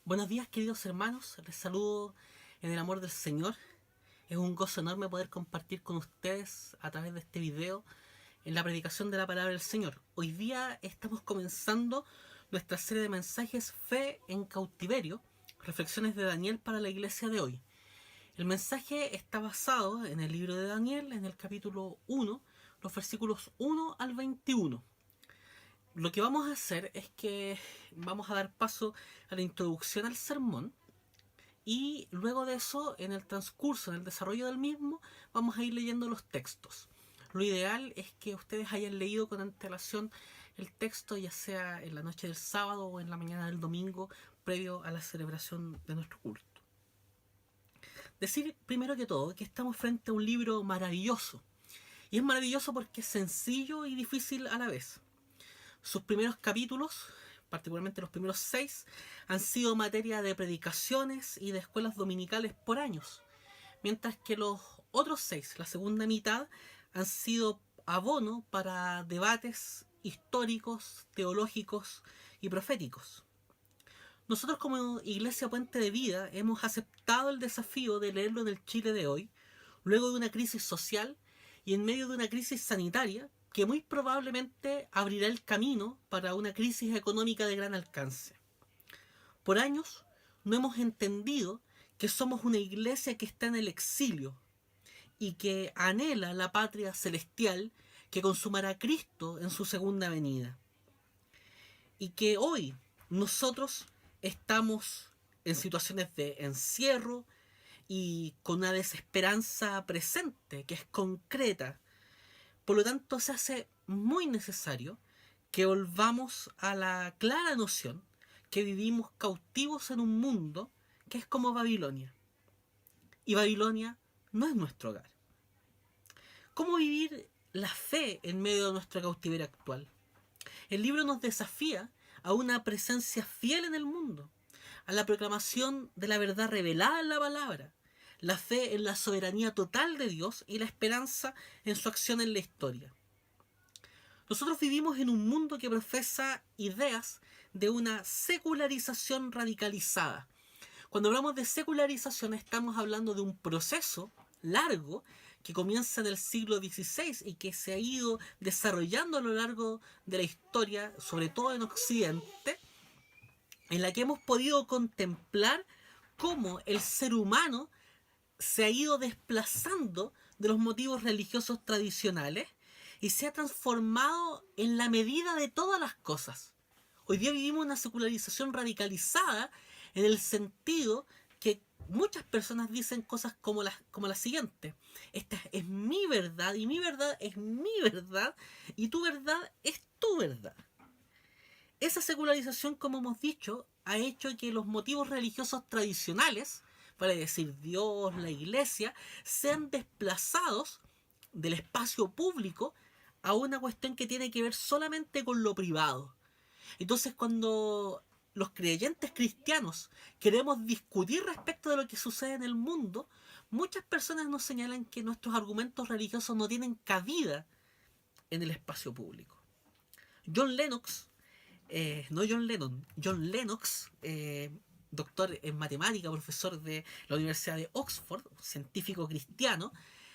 Buenos días, queridos hermanos, les saludo en el amor del Señor. Es un gozo enorme poder compartir con ustedes a través de este video en la predicación de la palabra del Señor. Hoy día estamos comenzando nuestra serie de mensajes Fe en Cautiverio, reflexiones de Daniel para la iglesia de hoy. El mensaje está basado en el libro de Daniel, en el capítulo 1, los versículos 1 al 21. Lo que vamos a hacer es que vamos a dar paso a la introducción al sermón y luego de eso, en el transcurso, en el desarrollo del mismo, vamos a ir leyendo los textos. Lo ideal es que ustedes hayan leído con antelación el texto, ya sea en la noche del sábado o en la mañana del domingo, previo a la celebración de nuestro culto. Decir primero que todo que estamos frente a un libro maravilloso. Y es maravilloso porque es sencillo y difícil a la vez. Sus primeros capítulos, particularmente los primeros 6, han sido materia de predicaciones y de escuelas dominicales por años, mientras que los otros 6, la segunda mitad, han sido abono para debates históricos, teológicos y proféticos. Nosotros como Iglesia Puente de Vida hemos aceptado el desafío de leerlo en el Chile de hoy, luego de una crisis social y en medio de una crisis sanitaria que muy probablemente abrirá el camino para una crisis económica de gran alcance. Por años no hemos entendido que somos una iglesia que está en el exilio y que anhela la patria celestial que consumará Cristo en su segunda venida. Y que hoy nosotros estamos en situaciones de encierro y con una desesperanza presente que es concreta. Por lo tanto, se hace muy necesario que volvamos a la clara noción que vivimos cautivos en un mundo que es como Babilonia. Y Babilonia no es nuestro hogar. ¿Cómo vivir la fe en medio de nuestro cautiverio actual? El libro nos desafía a una presencia fiel en el mundo, a la proclamación de la verdad revelada en la palabra, la fe en la soberanía total de Dios y la esperanza en su acción en la historia. Nosotros vivimos en un mundo que profesa ideas de una secularización radicalizada. Cuando hablamos de secularización estamos hablando de un proceso largo que comienza en el siglo XVI y que se ha ido desarrollando a lo largo de la historia, sobre todo en Occidente, en la que hemos podido contemplar cómo el ser humano se ha ido desplazando de los motivos religiosos tradicionales y se ha transformado en la medida de todas las cosas. Hoy día vivimos una secularización radicalizada en el sentido que muchas personas dicen cosas como la siguiente: esta es mi verdad y mi verdad es mi verdad y tu verdad es tu verdad. Esa secularización, como hemos dicho, ha hecho que los motivos religiosos tradicionales, para decir Dios, la iglesia, sean desplazados del espacio público a una cuestión que tiene que ver solamente con lo privado. Entonces, cuando los creyentes cristianos queremos discutir respecto de lo que sucede en el mundo, muchas personas nos señalan que nuestros argumentos religiosos no tienen cabida en el espacio público. John Lennox, no John Lennon, John Lennox, doctor en matemática, profesor de la Universidad de Oxford, científico cristiano,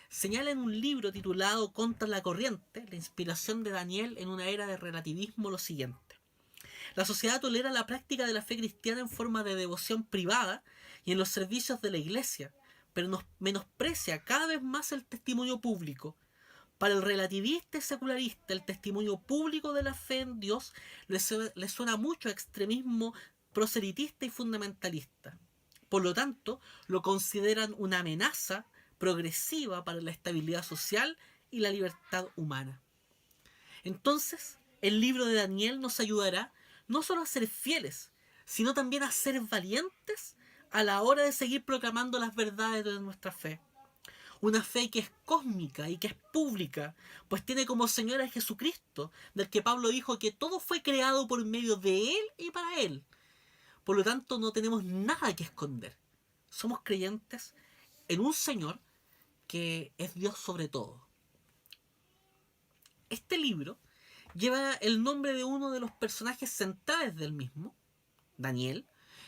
señala en un libro titulado Contra la corriente, la inspiración de Daniel en una era de relativismo, lo siguiente: la sociedad tolera la práctica de la fe cristiana en forma de devoción privada y en los servicios de la iglesia, pero nos menosprecia cada vez más el testimonio público. Para el relativista y secularista, el testimonio público de la fe en Dios le suena mucho a extremismo proselitista y fundamentalista. Por lo tanto, lo consideran una amenaza progresiva para la estabilidad social y la libertad humana. Entonces, el libro de Daniel nos ayudará no solo a ser fieles, sino también a ser valientes a la hora de seguir proclamando las verdades de nuestra fe. Una fe que es cósmica y que es pública, pues tiene como Señor a Jesucristo, del que Pablo dijo que todo fue creado por medio de Él y para Él. Por lo tanto, no tenemos nada que esconder. Somos creyentes en un Señor que es Dios sobre todo. Este libro lleva el nombre de uno de los personajes centrales del mismo, Daniel,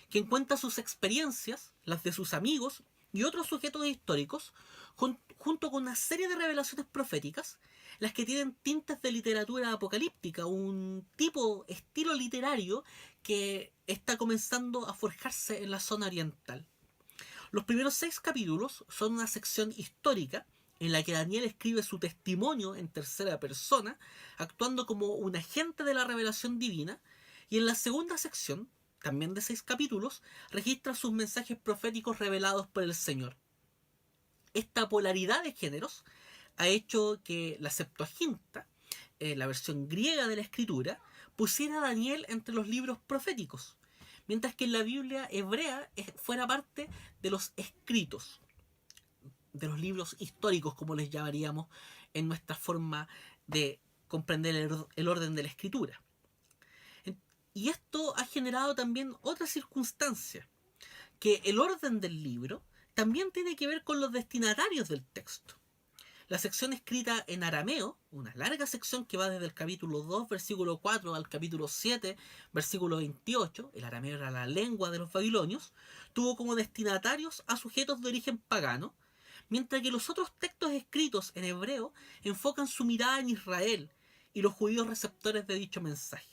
quien cuenta sus experiencias, las de sus amigos y otros sujetos históricos, junto con una serie de revelaciones proféticas, las que tienen tintes de literatura apocalíptica, un estilo literario que está comenzando a forjarse en la zona oriental. Los primeros 6 capítulos son una sección histórica en la que Daniel escribe su testimonio en tercera persona, actuando como un agente de la revelación divina, y en la segunda sección, también de 6 capítulos, registra sus mensajes proféticos revelados por el Señor. Esta polaridad de géneros ha hecho que la Septuaginta, la versión griega de la escritura, pusiera a Daniel entre los libros proféticos, mientras que en la Biblia hebrea fuera parte de los escritos, de los libros históricos, como les llamaríamos en nuestra forma de comprender el orden de la escritura. Y esto ha generado también otra circunstancia, que el orden del libro también tiene que ver con los destinatarios del texto. La sección escrita en arameo, una larga sección que va desde el capítulo 2, versículo 4 al capítulo 7, versículo 28, el arameo era la lengua de los babilonios, tuvo como destinatarios a sujetos de origen pagano, mientras que los otros textos escritos en hebreo enfocan su mirada en Israel y los judíos receptores de dicho mensaje.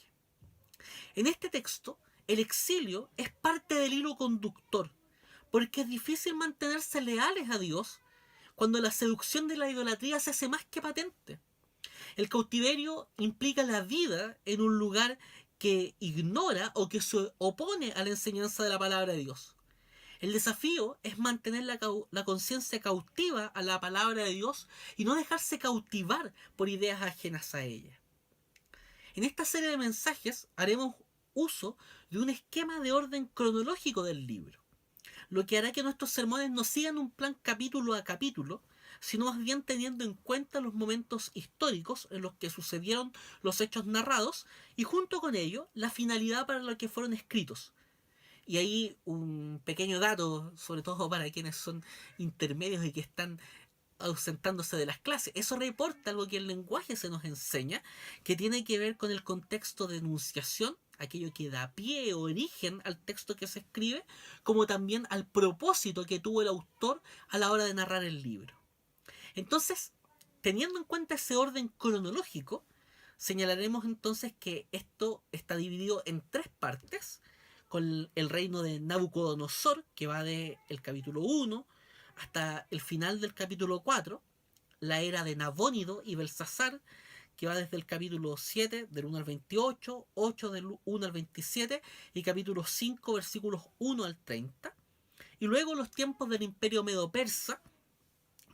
En este texto, el exilio es parte del hilo conductor, porque es difícil mantenerse leales a Dios cuando la seducción de la idolatría se hace más que patente. El cautiverio implica la vida en un lugar que ignora o que se opone a la enseñanza de la palabra de Dios. El desafío es mantener la conciencia cautiva a la palabra de Dios y no dejarse cautivar por ideas ajenas a ella. En esta serie de mensajes haremos uso de un esquema de orden cronológico del libro, lo que hará que nuestros sermones no sigan un plan capítulo a capítulo, sino más bien teniendo en cuenta los momentos históricos en los que sucedieron los hechos narrados y junto con ello la finalidad para la que fueron escritos. Y ahí un pequeño dato, sobre todo para quienes son intermedios y que están ausentándose de las clases. Eso reporta algo que el lenguaje se nos enseña, que tiene que ver con el contexto de enunciación, aquello que da pie o origen al texto que se escribe, como también al propósito que tuvo el autor a la hora de narrar el libro. Entonces, teniendo en cuenta ese orden cronológico, señalaremos entonces que esto está dividido en 3 partes, con el reino de Nabucodonosor, que va del capítulo 1 hasta el final del capítulo 4, la era de Nabónido y Belsasar, que va desde el capítulo 7 del 1 al 28, 8 del 1 al 27 y capítulo 5 versículos 1 al 30. Y luego los tiempos del imperio medo-persa,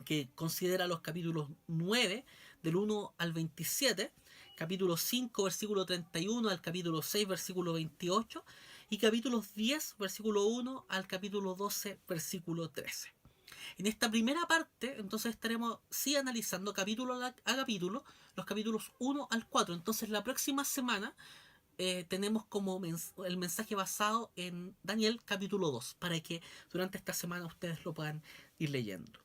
que considera los capítulos 9 del 1 al 27, capítulo 5 versículo 31 al capítulo 6 versículo 28 y capítulos 10 versículo 1 al capítulo 12 versículo 13. En esta primera parte, entonces estaremos sí analizando capítulo a capítulo los capítulos 1 al 4. Entonces la próxima semana tenemos como el mensaje basado en Daniel capítulo 2, para que durante esta semana ustedes lo puedan ir leyendo.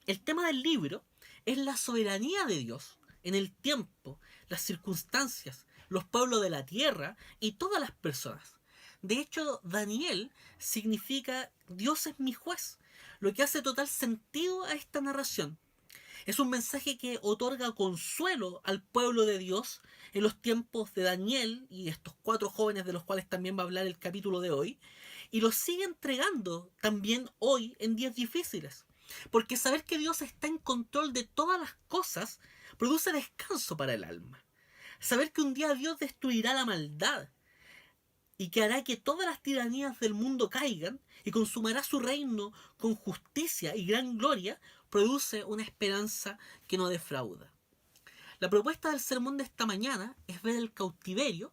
El tema del libro es la soberanía de Dios en el tiempo, las circunstancias, los pueblos de la tierra y todas las personas. De hecho, Daniel significa Dios es mi juez, lo que hace total sentido a esta narración. Es un mensaje que otorga consuelo al pueblo de Dios en los tiempos de Daniel y estos 4 jóvenes de los cuales también va a hablar el capítulo de hoy, y los sigue entregando también hoy en días difíciles. Porque saber que Dios está en control de todas las cosas produce descanso para el alma. Saber que un día Dios destruirá la maldad y que hará que todas las tiranías del mundo caigan y consumará su reino con justicia y gran gloria, produce una esperanza que no defrauda. La propuesta del sermón de esta mañana es ver el cautiverio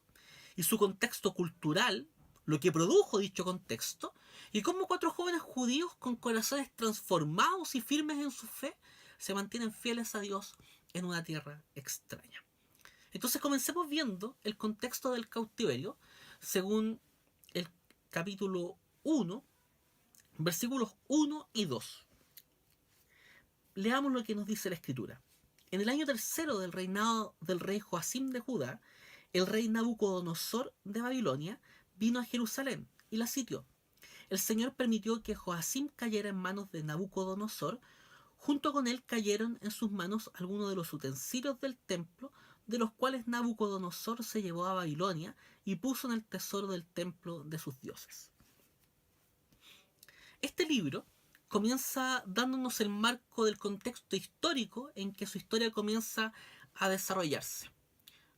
y su contexto cultural, lo que produjo dicho contexto, y cómo 4 jóvenes judíos con corazones transformados y firmes en su fe se mantienen fieles a Dios en una tierra extraña. Entonces comencemos viendo el contexto del cautiverio según el capítulo 1, versículos 1 y 2. Leamos lo que nos dice la escritura. En el año 3 del reinado del rey Joacim de Judá, el rey Nabucodonosor de Babilonia vino a Jerusalén y la sitió. El Señor permitió que Joacim cayera en manos de Nabucodonosor. Junto con él cayeron en sus manos algunos de los utensilios del templo, de los cuales Nabucodonosor se llevó a Babilonia y puso en el tesoro del templo de sus dioses. Este libro comienza dándonos el marco del contexto histórico en que su historia comienza a desarrollarse.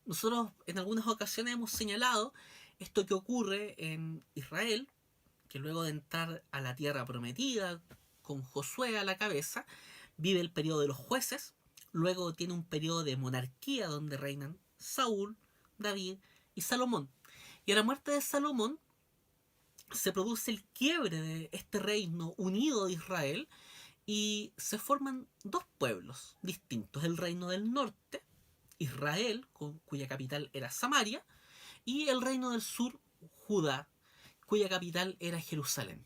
Nosotros en algunas ocasiones hemos señalado esto que ocurre en Israel, que luego de entrar a la tierra prometida, con Josué a la cabeza, vive el periodo de los jueces, luego tiene un periodo de monarquía donde reinan Saúl, David y Salomón. Y a la muerte de Salomón se produce el quiebre de este reino unido de Israel y se forman dos pueblos distintos: el reino del norte, Israel, cuya capital era Samaria, y el reino del sur, Judá, cuya capital era Jerusalén.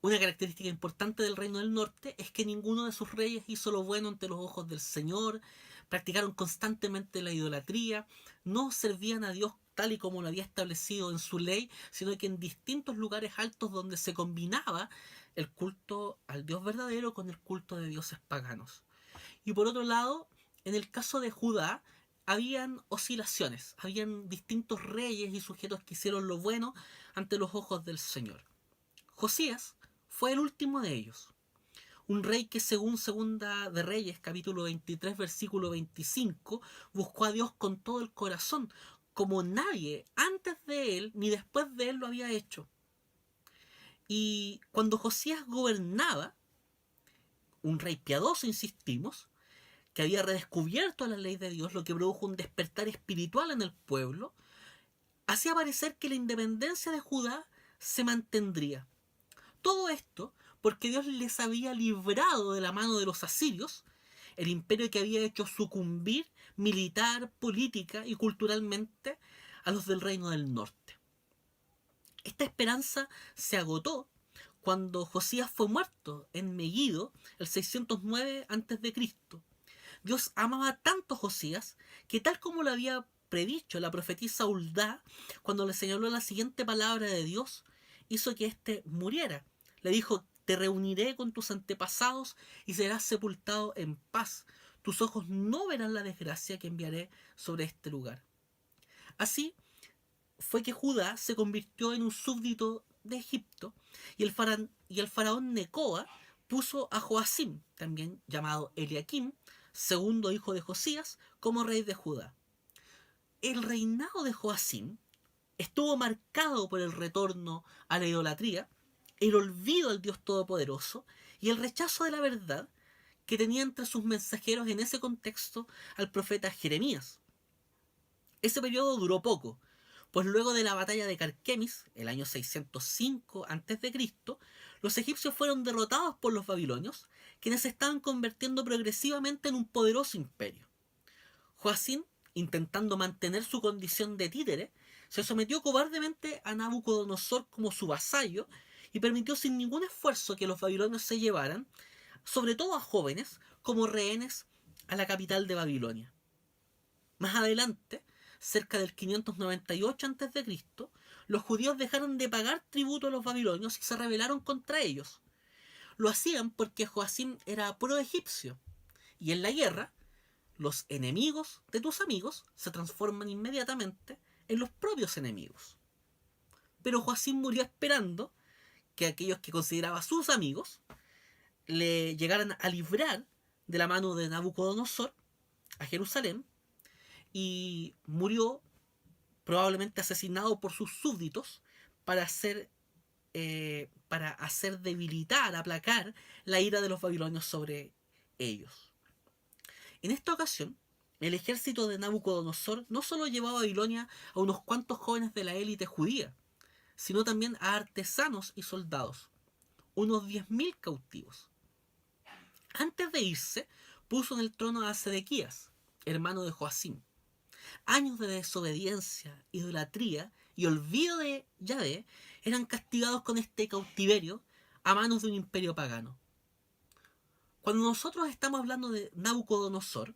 Una característica importante del reino del norte es que ninguno de sus reyes hizo lo bueno ante los ojos del Señor, practicaron constantemente la idolatría, no servían a Dios tal y como lo había establecido en su ley, sino que en distintos lugares altos donde se combinaba el culto al Dios verdadero con el culto de dioses paganos. Y por otro lado, en el caso de Judá, habían oscilaciones, habían distintos reyes y sujetos que hicieron lo bueno ante los ojos del Señor. Josías fue el último de ellos. Un rey que, según Segunda de Reyes, capítulo 23, versículo 25, buscó a Dios con todo el corazón, como nadie antes de él ni después de él lo había hecho. Y cuando Josías gobernaba, un rey piadoso, insistimos, que había redescubierto la ley de Dios, lo que produjo un despertar espiritual en el pueblo, hacía parecer que la independencia de Judá se mantendría. Todo esto porque Dios les había librado de la mano de los asirios, el imperio que había hecho sucumbir militar, política y culturalmente a los del reino del norte. Esta esperanza se agotó cuando Josías fue muerto en Megiddo el 609 a.C. Dios amaba tanto a Josías que, tal como lo había predicho la profetisa Hulda, cuando le señaló la siguiente palabra de Dios, hizo que éste muriera. Le dijo: te reuniré con tus antepasados y serás sepultado en paz. Tus ojos no verán la desgracia que enviaré sobre este lugar. Así fue que Judá se convirtió en un súbdito de Egipto, y el faraón Necoa puso a Joacim, también llamado Eliakim, segundo hijo de Josías, como rey de Judá. El reinado de Joacim estuvo marcado por el retorno a la idolatría, el olvido al Dios Todopoderoso y el rechazo de la verdad, que tenía entre sus mensajeros en ese contexto al profeta Jeremías. Ese periodo duró poco, pues luego de la batalla de Carquemis, el año 605 a.C., los egipcios fueron derrotados por los babilonios, quienes se estaban convirtiendo progresivamente en un poderoso imperio. Joacim, intentando mantener su condición de títere, se sometió cobardemente a Nabucodonosor como su vasallo y permitió sin ningún esfuerzo que los babilonios se llevaran, sobre todo a jóvenes, como rehenes a la capital de Babilonia. Más adelante, cerca del 598 a.C., los judíos dejaron de pagar tributo a los babilonios y se rebelaron contra ellos. Lo hacían porque Joacim era pro-egipcio, y en la guerra, los enemigos de tus amigos se transforman inmediatamente en los propios enemigos. Pero Joacim murió esperando que aquellos que consideraba sus amigos le llegaran a librar de la mano de Nabucodonosor a Jerusalén, y murió probablemente asesinado por sus súbditos para hacer debilitar, aplacar la ira de los babilonios sobre ellos. En esta ocasión, el ejército de Nabucodonosor no solo llevó a Babilonia a unos cuantos jóvenes de la élite judía, sino también a artesanos y soldados, unos 10.000 cautivos. Antes de irse, puso en el trono a Sedequías, hermano de Joacim. Años de desobediencia, idolatría y olvido de Yahvé eran castigados con este cautiverio a manos de un imperio pagano. Cuando nosotros estamos hablando de Nabucodonosor,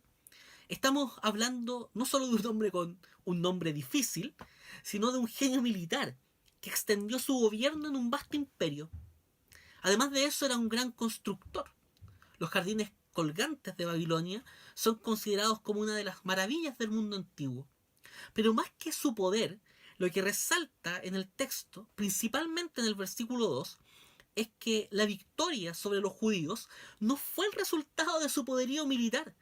estamos hablando no solo de un hombre con un nombre difícil, sino de un genio militar que extendió su gobierno en un vasto imperio. Además de eso, era un gran constructor. Los jardines colgantes de Babilonia son considerados como una de las maravillas del mundo antiguo. Pero más que su poder, lo que resalta en el texto, principalmente en el versículo 2, es que la victoria sobre los judíos no fue el resultado de su poderío militar,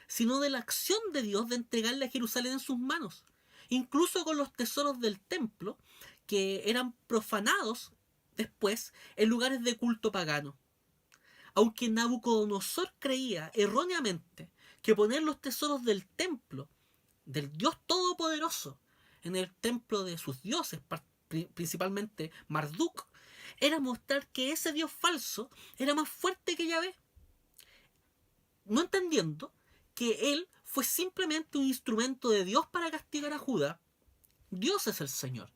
sino de la acción de Dios de entregarle a Jerusalén en sus manos, incluso con los tesoros del templo, que eran profanados después en lugares de culto pagano. Aunque Nabucodonosor creía erróneamente que poner los tesoros del templo, del Dios Todopoderoso, en el templo de sus dioses, principalmente Marduk, era mostrar que ese Dios falso era más fuerte que Yahvé, no entendiendo que él fue simplemente un instrumento de Dios para castigar a Judá. Dios es el Señor.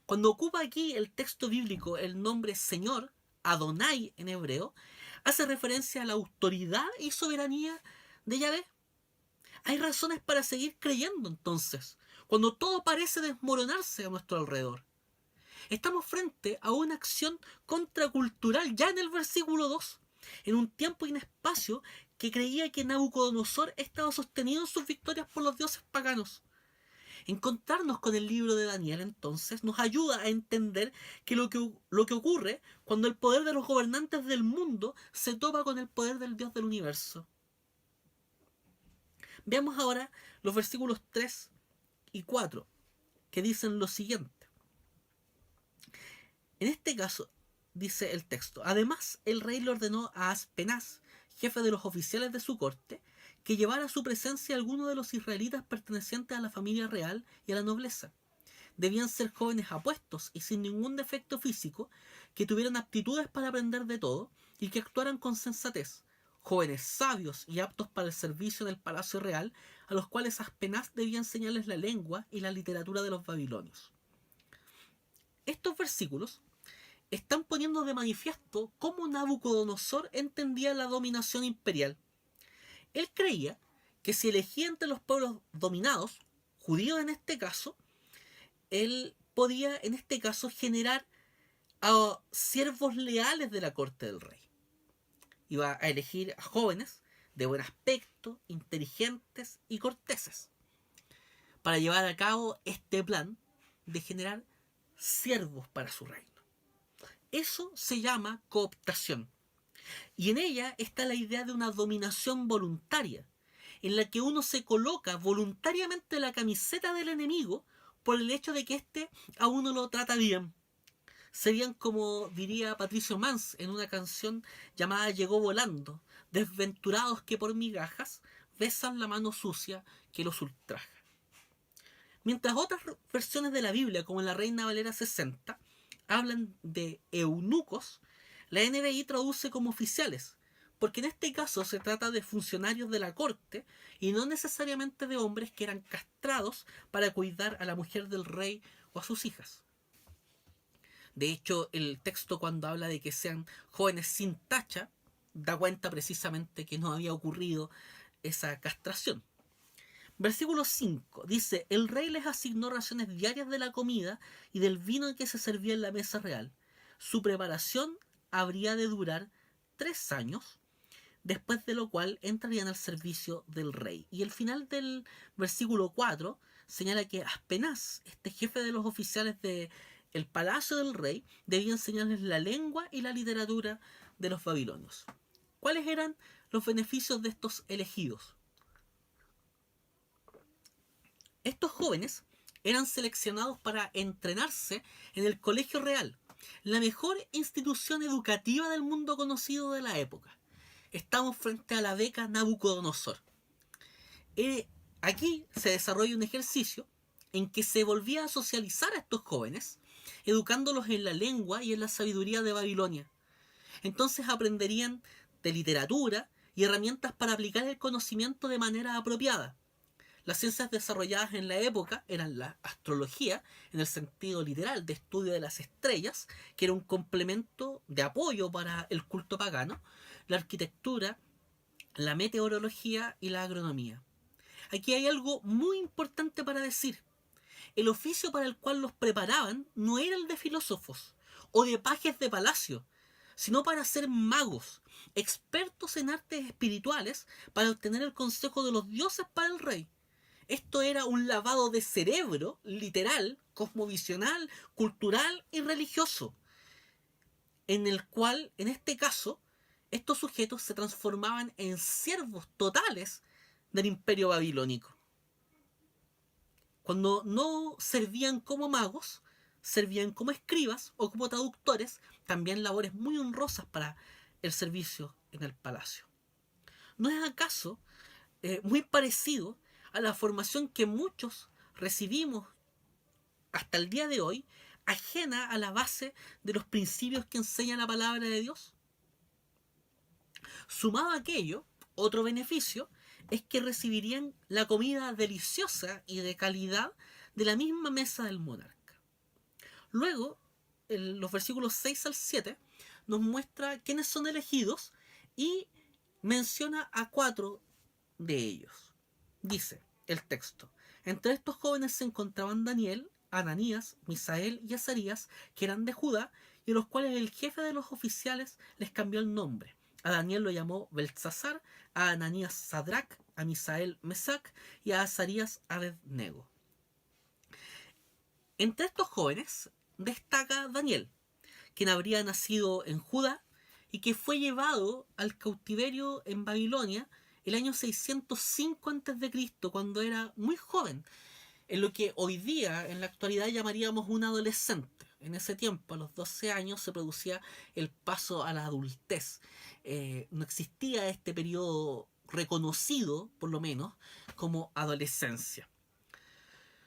Cuando ocupa aquí el texto bíblico el nombre Señor, Adonai en hebreo, hace referencia a la autoridad y soberanía de Yahvé. Hay razones para seguir creyendo entonces, cuando todo parece desmoronarse a nuestro alrededor. Estamos frente a una acción contracultural ya en el versículo 2, en un tiempo y un espacio que creía que Nabucodonosor estaba sostenido en sus victorias por los dioses paganos. Encontrarnos con el libro de Daniel entonces nos ayuda a entender que lo que ocurre cuando el poder de los gobernantes del mundo se topa con el poder del Dios del universo. Veamos ahora los versículos 3 y 4, que dicen lo siguiente. En este caso, dice el texto, además el rey le ordenó a Aspenaz, jefe de los oficiales de su corte, que llevara a su presencia a alguno de los israelitas pertenecientes a la familia real y a la nobleza. Debían ser jóvenes apuestos y sin ningún defecto físico, que tuvieran aptitudes para aprender de todo y que actuaran con sensatez. Jóvenes sabios y aptos para el servicio en el palacio real, a los cuales Aspenaz debía enseñarles la lengua y la literatura de los babilonios. Estos versículos están poniendo de manifiesto cómo Nabucodonosor entendía la dominación imperial. Él creía que si elegía entre los pueblos dominados, judíos en este caso, él podía en este caso generar a siervos leales de la corte del rey. Iba a elegir a jóvenes de buen aspecto, inteligentes y corteses, para llevar a cabo este plan de generar siervos para su reino. Eso se llama cooptación. Y en ella está la idea de una dominación voluntaria, en la que uno se coloca voluntariamente la camiseta del enemigo por el hecho de que éste a uno lo trata bien. Serían como diría Patricio Mans en una canción llamada Llegó volando, desventurados que por migajas besan la mano sucia que los ultraja. Mientras otras versiones de la Biblia, como en la Reina Valera 60, hablan de eunucos, la NBI traduce como oficiales, porque en este caso se trata de funcionarios de la corte y no necesariamente de hombres que eran castrados para cuidar a la mujer del rey o a sus hijas. De hecho, el texto cuando habla de que sean jóvenes sin tacha, da cuenta precisamente que no había ocurrido esa castración. Versículo 5 dice, el rey les asignó raciones diarias de la comida y del vino que se servía en la mesa real. Su preparación habría de durar 3 años, después de lo cual entrarían al servicio del rey. Y el final del versículo 4 señala que Aspenaz, este jefe de los oficiales del palacio del rey, debía enseñarles la lengua y la literatura de los babilonios. ¿Cuáles eran los beneficios de estos elegidos? Estos jóvenes eran seleccionados para entrenarse en el Colegio Real, la mejor institución educativa del mundo conocido de la época. Estamos frente a la beca Nabucodonosor. Aquí se desarrolla un ejercicio en que se volvía a socializar a estos jóvenes, educándolos en la lengua y en la sabiduría de Babilonia. Entonces aprenderían de literatura y herramientas para aplicar el conocimiento de manera apropiada. Las ciencias desarrolladas en la época eran la astrología, en el sentido literal de estudio de las estrellas, que era un complemento de apoyo para el culto pagano, la arquitectura, la meteorología y la agronomía. Aquí hay algo muy importante para decir. el oficio para el cual los preparaban no era el de filósofos o de pajes de palacio, sino para ser magos, expertos en artes espirituales para obtener el consejo de los dioses para el rey. Esto era un lavado de cerebro, literal, cosmovisional, cultural y religioso, en el cual, en este caso, estos sujetos se transformaban en siervos totales del imperio babilónico. Cuando no servían como magos, servían como escribas o como traductores, también labores muy honrosas para el servicio en el palacio. ¿No es acaso muy parecido a la formación que muchos recibimos hasta el día de hoy, ajena a la base de los principios que enseña la palabra de Dios? Sumado a aquello, otro beneficio es que recibirían la comida deliciosa y de calidad de la misma mesa del monarca. Luego, en los versículos 6 al 7 nos muestra quiénes son elegidos y menciona a 4 de ellos. Dice el texto: entre estos jóvenes se encontraban Daniel, Ananías, Misael y Azarías, que eran de Judá, y a los cuales el jefe de los oficiales les cambió el nombre. A Daniel lo llamó Beltsasar, a Ananías Sadrac, a Misael Mesac y a Azarías Abednego. Entre estos jóvenes destaca Daniel, quien habría nacido en Judá y que fue llevado al cautiverio en Babilonia el año 605 a.C., cuando era muy joven, en lo que hoy día, en la actualidad, llamaríamos un adolescente. En ese tiempo, a los 12 años, se producía el paso a la adultez. No existía este periodo reconocido, por lo menos, como adolescencia.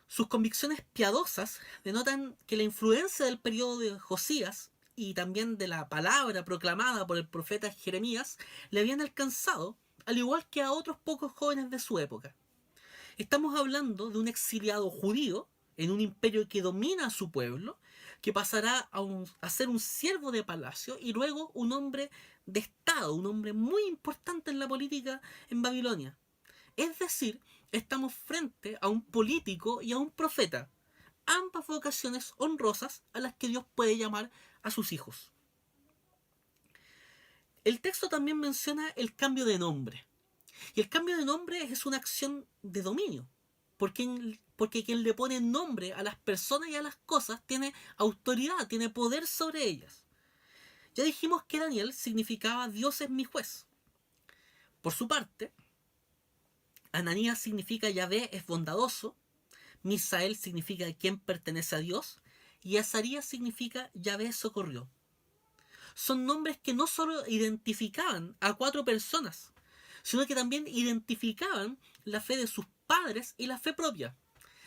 Sus convicciones piadosas denotan que la influencia del periodo de Josías y también de la palabra proclamada por el profeta Jeremías le habían alcanzado, al igual que a otros pocos jóvenes de su época. Estamos hablando de un exiliado judío en un imperio que domina a su pueblo, que pasará a ser un siervo de palacio y luego un hombre de Estado, un hombre muy importante en la política en Babilonia. Es decir, estamos frente a un político y a un profeta, ambas vocaciones honrosas a las que Dios puede llamar a sus hijos. El texto también menciona el cambio de nombre. Y el cambio de nombre es una acción de dominio, porque quien le pone nombre a las personas y a las cosas tiene autoridad, tiene poder sobre ellas. Ya dijimos que Daniel significaba Dios es mi juez. Por su parte, Ananías significa Yahvé es bondadoso, Misael significa quien pertenece a Dios, y Azarías significa Yahvé socorrió. Son nombres que no solo identificaban a 4 personas, sino que también identificaban la fe de sus padres y la fe propia.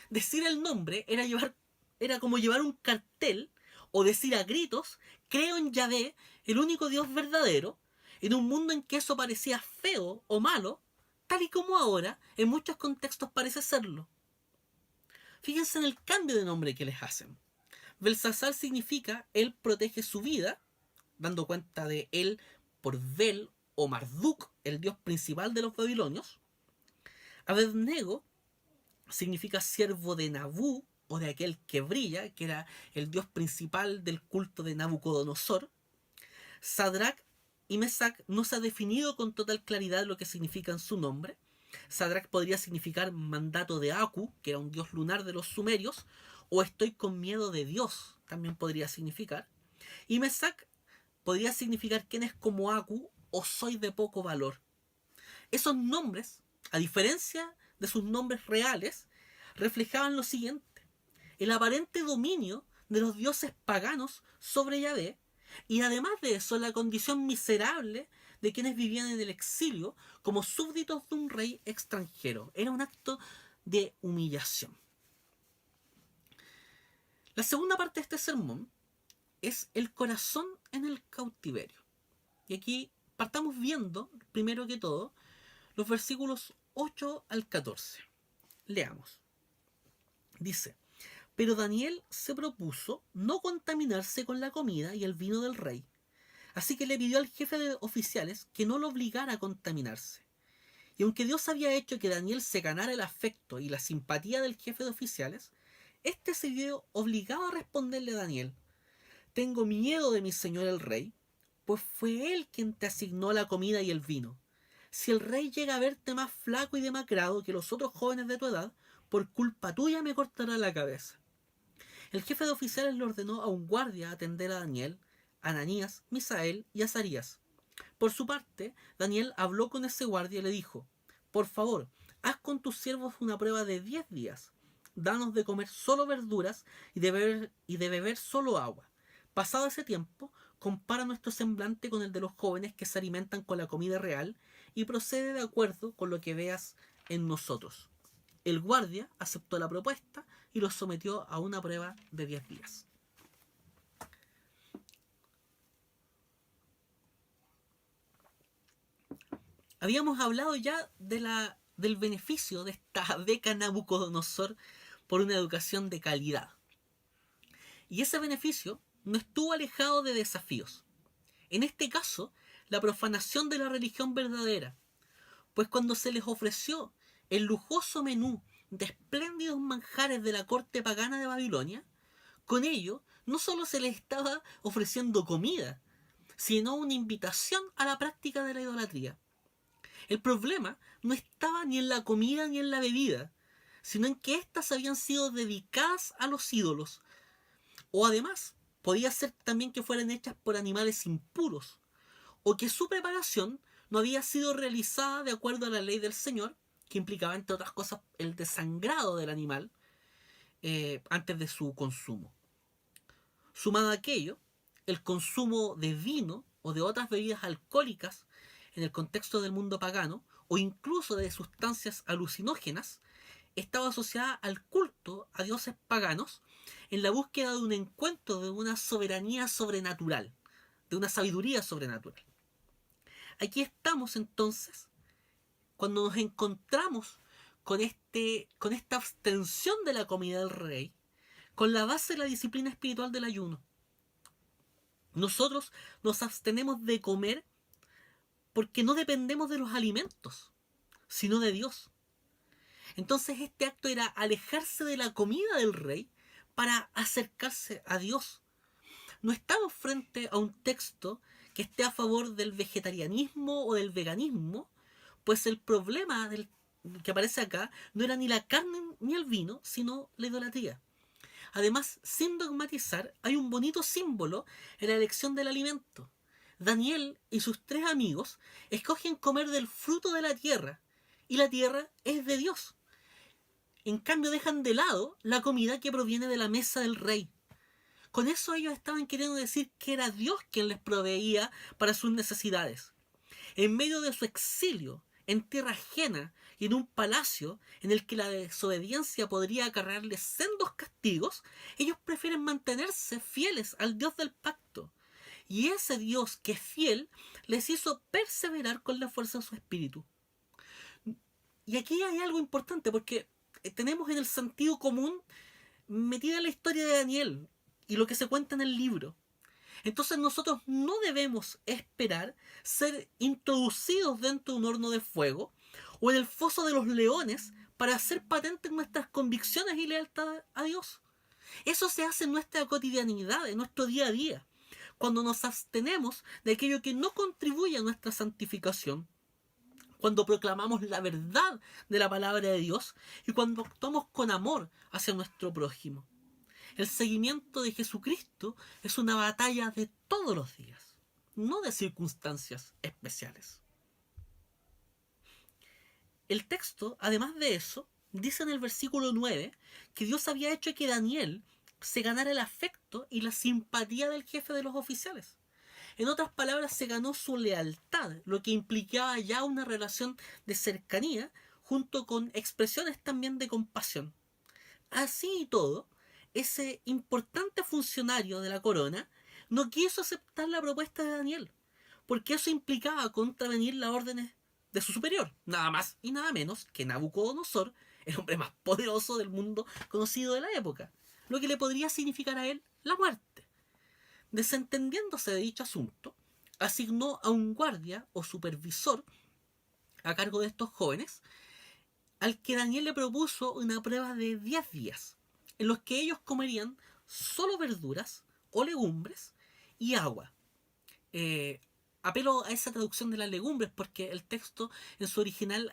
Decir el nombre era como llevar un cartel o decir a gritos: creo en Yahvé, el único Dios verdadero, en un mundo en que eso parecía feo o malo, tal y como ahora en muchos contextos parece serlo. Fíjense en el cambio de nombre que les hacen. Belsasar significa él protege su vida, dando cuenta de él por Bel o Marduk, el dios principal de los babilonios. Abednego significa siervo de Nabú, o de aquel que brilla, que era el dios principal del culto de Nabucodonosor. Sadrac y Mesac no se ha definido con total claridad lo que significan su nombre. Sadrac podría significar mandato de Aku, que era un dios lunar de los sumerios, o estoy con miedo de Dios, también podría significar. Y Mesac podría significar quién es como Aku o soy de poco valor. Esos nombres, a diferencia de sus nombres reales, reflejaban lo siguiente: el aparente dominio de los dioses paganos sobre Yahvé, y además de eso la condición miserable de quienes vivían en el exilio como súbditos de un rey extranjero. Era un acto de humillación. La segunda parte de este sermón es el corazón en el cautiverio. Y aquí partamos viendo, primero que todo, los versículos 8 al 14. Leamos. Dice: pero Daniel se propuso no contaminarse con la comida y el vino del rey, así que le pidió al jefe de oficiales que no lo obligara a contaminarse. Y aunque Dios había hecho que Daniel se ganara el afecto y la simpatía del jefe de oficiales, Este se vio obligado a responderle a Daniel: tengo miedo de mi señor el rey, pues fue él quien te asignó la comida y el vino. Si el rey llega a verte más flaco y demacrado que los otros jóvenes de tu edad, por culpa tuya me cortará la cabeza. El jefe de oficiales le ordenó a un guardia atender a Daniel, Ananías, Misael y Azarías. Por su parte, Daniel habló con ese guardia y le dijo: por favor, haz con tus siervos una prueba de 10 días. Danos de comer solo verduras y de beber solo agua. Pasado ese tiempo, compara nuestro semblante con el de los jóvenes que se alimentan con la comida real y procede de acuerdo con lo que veas en nosotros. El guardia aceptó la propuesta y los sometió a una prueba de 10 días. Habíamos hablado ya del beneficio de esta beca Nabucodonosor por una educación de calidad. Y ese beneficio no estuvo alejado de desafíos. En este caso, la profanación de la religión verdadera, pues cuando se les ofreció el lujoso menú de espléndidos manjares de la corte pagana de Babilonia, con ello no solo se les estaba ofreciendo comida, sino una invitación a la práctica de la idolatría. El problema no estaba ni en la comida ni en la bebida, sino en que éstas habían sido dedicadas a los ídolos. O además, podía ser también que fueran hechas por animales impuros, o que su preparación no había sido realizada de acuerdo a la ley del Señor, que implicaba, entre otras cosas, el desangrado del animal antes de su consumo. Sumado a aquello, el consumo de vino o de otras bebidas alcohólicas en el contexto del mundo pagano, o incluso de sustancias alucinógenas, estaba asociada al culto a dioses paganos en la búsqueda de un encuentro de una soberanía sobrenatural, de una sabiduría sobrenatural. Aquí estamos entonces cuando nos encontramos con esta abstención de la comida del rey, con la base de la disciplina espiritual del ayuno. Nosotros nos abstenemos de comer porque no dependemos de los alimentos, sino de Dios. Entonces este acto era alejarse de la comida del rey para acercarse a Dios. No estamos frente a un texto que esté a favor del vegetarianismo o del veganismo, pues el problema que aparece acá no era ni la carne ni el vino, sino la idolatría. Además, sin dogmatizar, hay un bonito símbolo en la elección del alimento. Daniel y sus 3 amigos escogen comer del fruto de la tierra, y la tierra es de Dios. En cambio, dejan de lado la comida que proviene de la mesa del rey. Con eso ellos estaban queriendo decir que era Dios quien les proveía para sus necesidades. En medio de su exilio, en tierra ajena y en un palacio en el que la desobediencia podría acarrearles sendos castigos, ellos prefieren mantenerse fieles al Dios del pacto. Y ese Dios que es fiel les hizo perseverar con la fuerza de su espíritu. Y aquí hay algo importante porque tenemos en el sentido común metida la historia de Daniel y lo que se cuenta en el libro. Entonces nosotros no debemos esperar ser introducidos dentro de un horno de fuego o en el foso de los leones para hacer patentes nuestras convicciones y lealtad a Dios. Eso se hace en nuestra cotidianidad, en nuestro día a día, cuando nos abstenemos de aquello que no contribuye a nuestra santificación, cuando proclamamos la verdad de la palabra de Dios y cuando actuamos con amor hacia nuestro prójimo. El seguimiento de Jesucristo es una batalla de todos los días, no de circunstancias especiales. El texto, además de eso, dice en el versículo 9 que Dios había hecho que Daniel se ganara el afecto y la simpatía del jefe de los oficiales. En otras palabras, se ganó su lealtad, lo que implicaba ya una relación de cercanía junto con expresiones también de compasión. Así y todo, ese importante funcionario de la corona no quiso aceptar la propuesta de Daniel, porque eso implicaba contravenir las órdenes de su superior, nada más y nada menos que Nabucodonosor, el hombre más poderoso del mundo conocido de la época, lo que le podría significar a él la muerte. Desentendiéndose de dicho asunto, asignó a un guardia o supervisor a cargo de estos jóvenes, al que Daniel le propuso una prueba de 10 días. en los que ellos comerían solo verduras o legumbres y agua. Eh, Apelo a esa traducción de las legumbres porque el texto en su original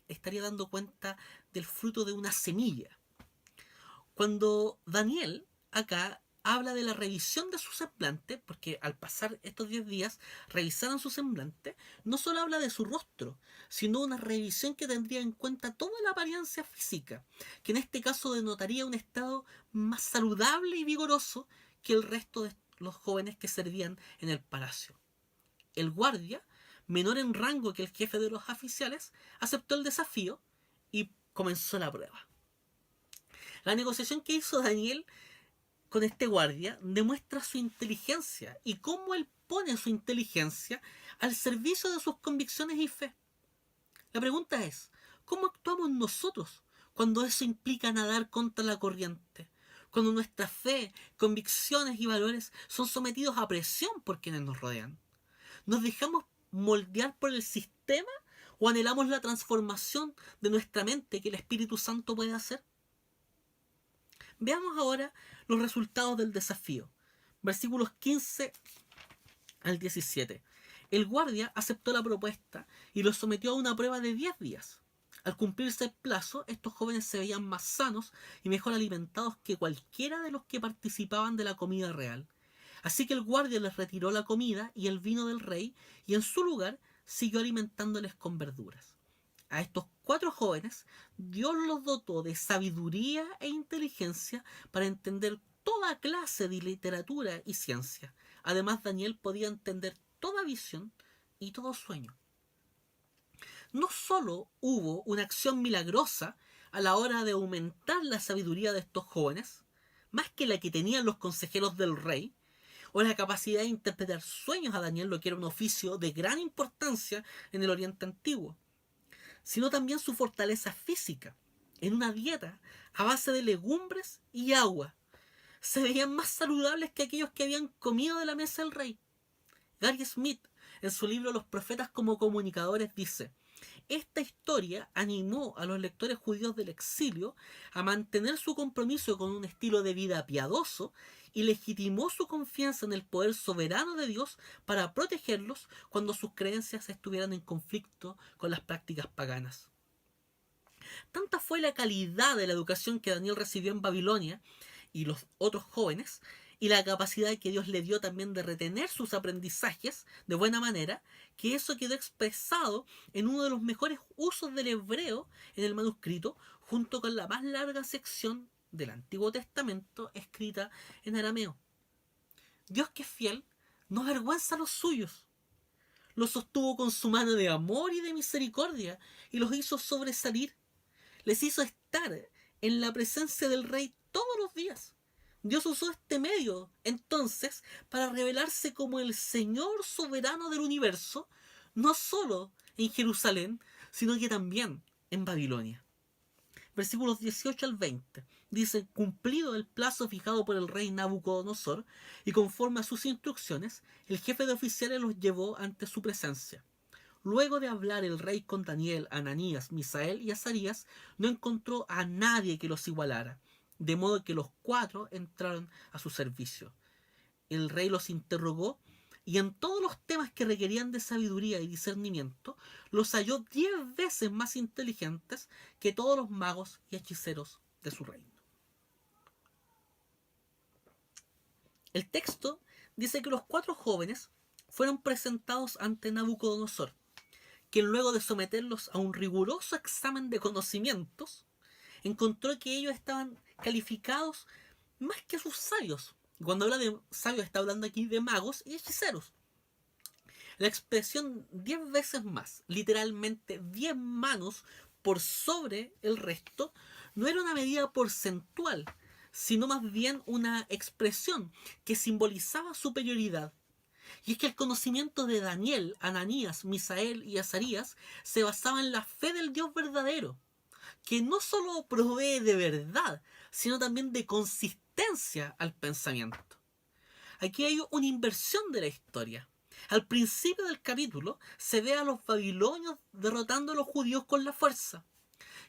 estaría dando cuenta del fruto de una semilla. Cuando Daniel acá habla de la revisión de su semblante, porque al pasar estos 10 días revisaron su semblante, no solo habla de su rostro, sino una revisión que tendría en cuenta toda la apariencia física, que en este caso denotaría un estado más saludable y vigoroso que el resto de los jóvenes que servían en el palacio. El guardia, menor en rango que el jefe de los oficiales, aceptó el desafío y comenzó la prueba. La negociación que hizo Daniel con este guardia demuestra su inteligencia y cómo él pone su inteligencia al servicio de sus convicciones y fe. La pregunta es, ¿cómo actuamos nosotros cuando eso implica nadar contra la corriente? Cuando nuestra fe, convicciones y valores son sometidos a presión por quienes nos rodean. ¿Nos dejamos moldear por el sistema o anhelamos la transformación de nuestra mente que el Espíritu Santo puede hacer? Veamos ahora los resultados del desafío. Versículos 15 al 17. El guardia aceptó la propuesta y los sometió a una prueba de 10 días. Al cumplirse el plazo, estos jóvenes se veían más sanos y mejor alimentados que cualquiera de los que participaban de la comida real. Así que el guardia les retiró la comida y el vino del rey y en su lugar siguió alimentándoles con verduras. A estos 4 jóvenes Dios los dotó de sabiduría e inteligencia para entender toda clase de literatura y ciencia. Además, Daniel podía entender toda visión y todo sueño. No solo hubo una acción milagrosa a la hora de aumentar la sabiduría de estos jóvenes, más que la que tenían los consejeros del rey, o la capacidad de interpretar sueños a Daniel, lo que era un oficio de gran importancia en el Oriente Antiguo, sino también su fortaleza física, en una dieta a base de legumbres y agua. Se veían más saludables que aquellos que habían comido de la mesa del rey. Gary Smith, en su libro Los profetas como comunicadores, dice: esta historia animó a los lectores judíos del exilio a mantener su compromiso con un estilo de vida piadoso y legitimó su confianza en el poder soberano de Dios para protegerlos cuando sus creencias estuvieran en conflicto con las prácticas paganas. Tanta fue la calidad de la educación que Daniel recibió en Babilonia y los otros jóvenes, y la capacidad que Dios le dio también de retener sus aprendizajes de buena manera, que eso quedó expresado en uno de los mejores usos del hebreo en el manuscrito, junto con la más larga sección del Antiguo Testamento escrita en arameo. Dios, que es fiel, no avergüenza a los suyos. Los sostuvo con su mano de amor y de misericordia y los hizo sobresalir. Les hizo estar en la presencia del rey todos los días. Dios usó este medio, entonces, para revelarse como el Señor soberano del universo, no solo en Jerusalén, sino que también en Babilonia. Versículos 18 al 20. Dice: cumplido el plazo fijado por el rey Nabucodonosor, y conforme a sus instrucciones, el jefe de oficiales los llevó ante su presencia. Luego de hablar el rey con Daniel, Ananías, Misael y Azarías, no encontró a nadie que los igualara, de modo que los 4 entraron a su servicio. El rey los interrogó y en todos los temas que requerían de sabiduría y discernimiento, los halló 10 veces más inteligentes que todos los magos y hechiceros de su reino. El texto dice que los 4 jóvenes fueron presentados ante Nabucodonosor, quien luego de someterlos a un riguroso examen de conocimientos, encontró que ellos estaban calificados más que sus sabios. Cuando habla de sabios está hablando aquí de magos y hechiceros. La expresión 10 veces más, literalmente 10 manos por sobre el resto, no era una medida porcentual, sino más bien una expresión que simbolizaba superioridad. Y es que el conocimiento de Daniel, Ananías, Misael y Azarías se basaba en la fe del Dios verdadero, que no solo provee de verdad, sino también de consistencia al pensamiento. Aquí hay una inversión de la historia. Al principio del capítulo se ve a los babilonios derrotando a los judíos con la fuerza.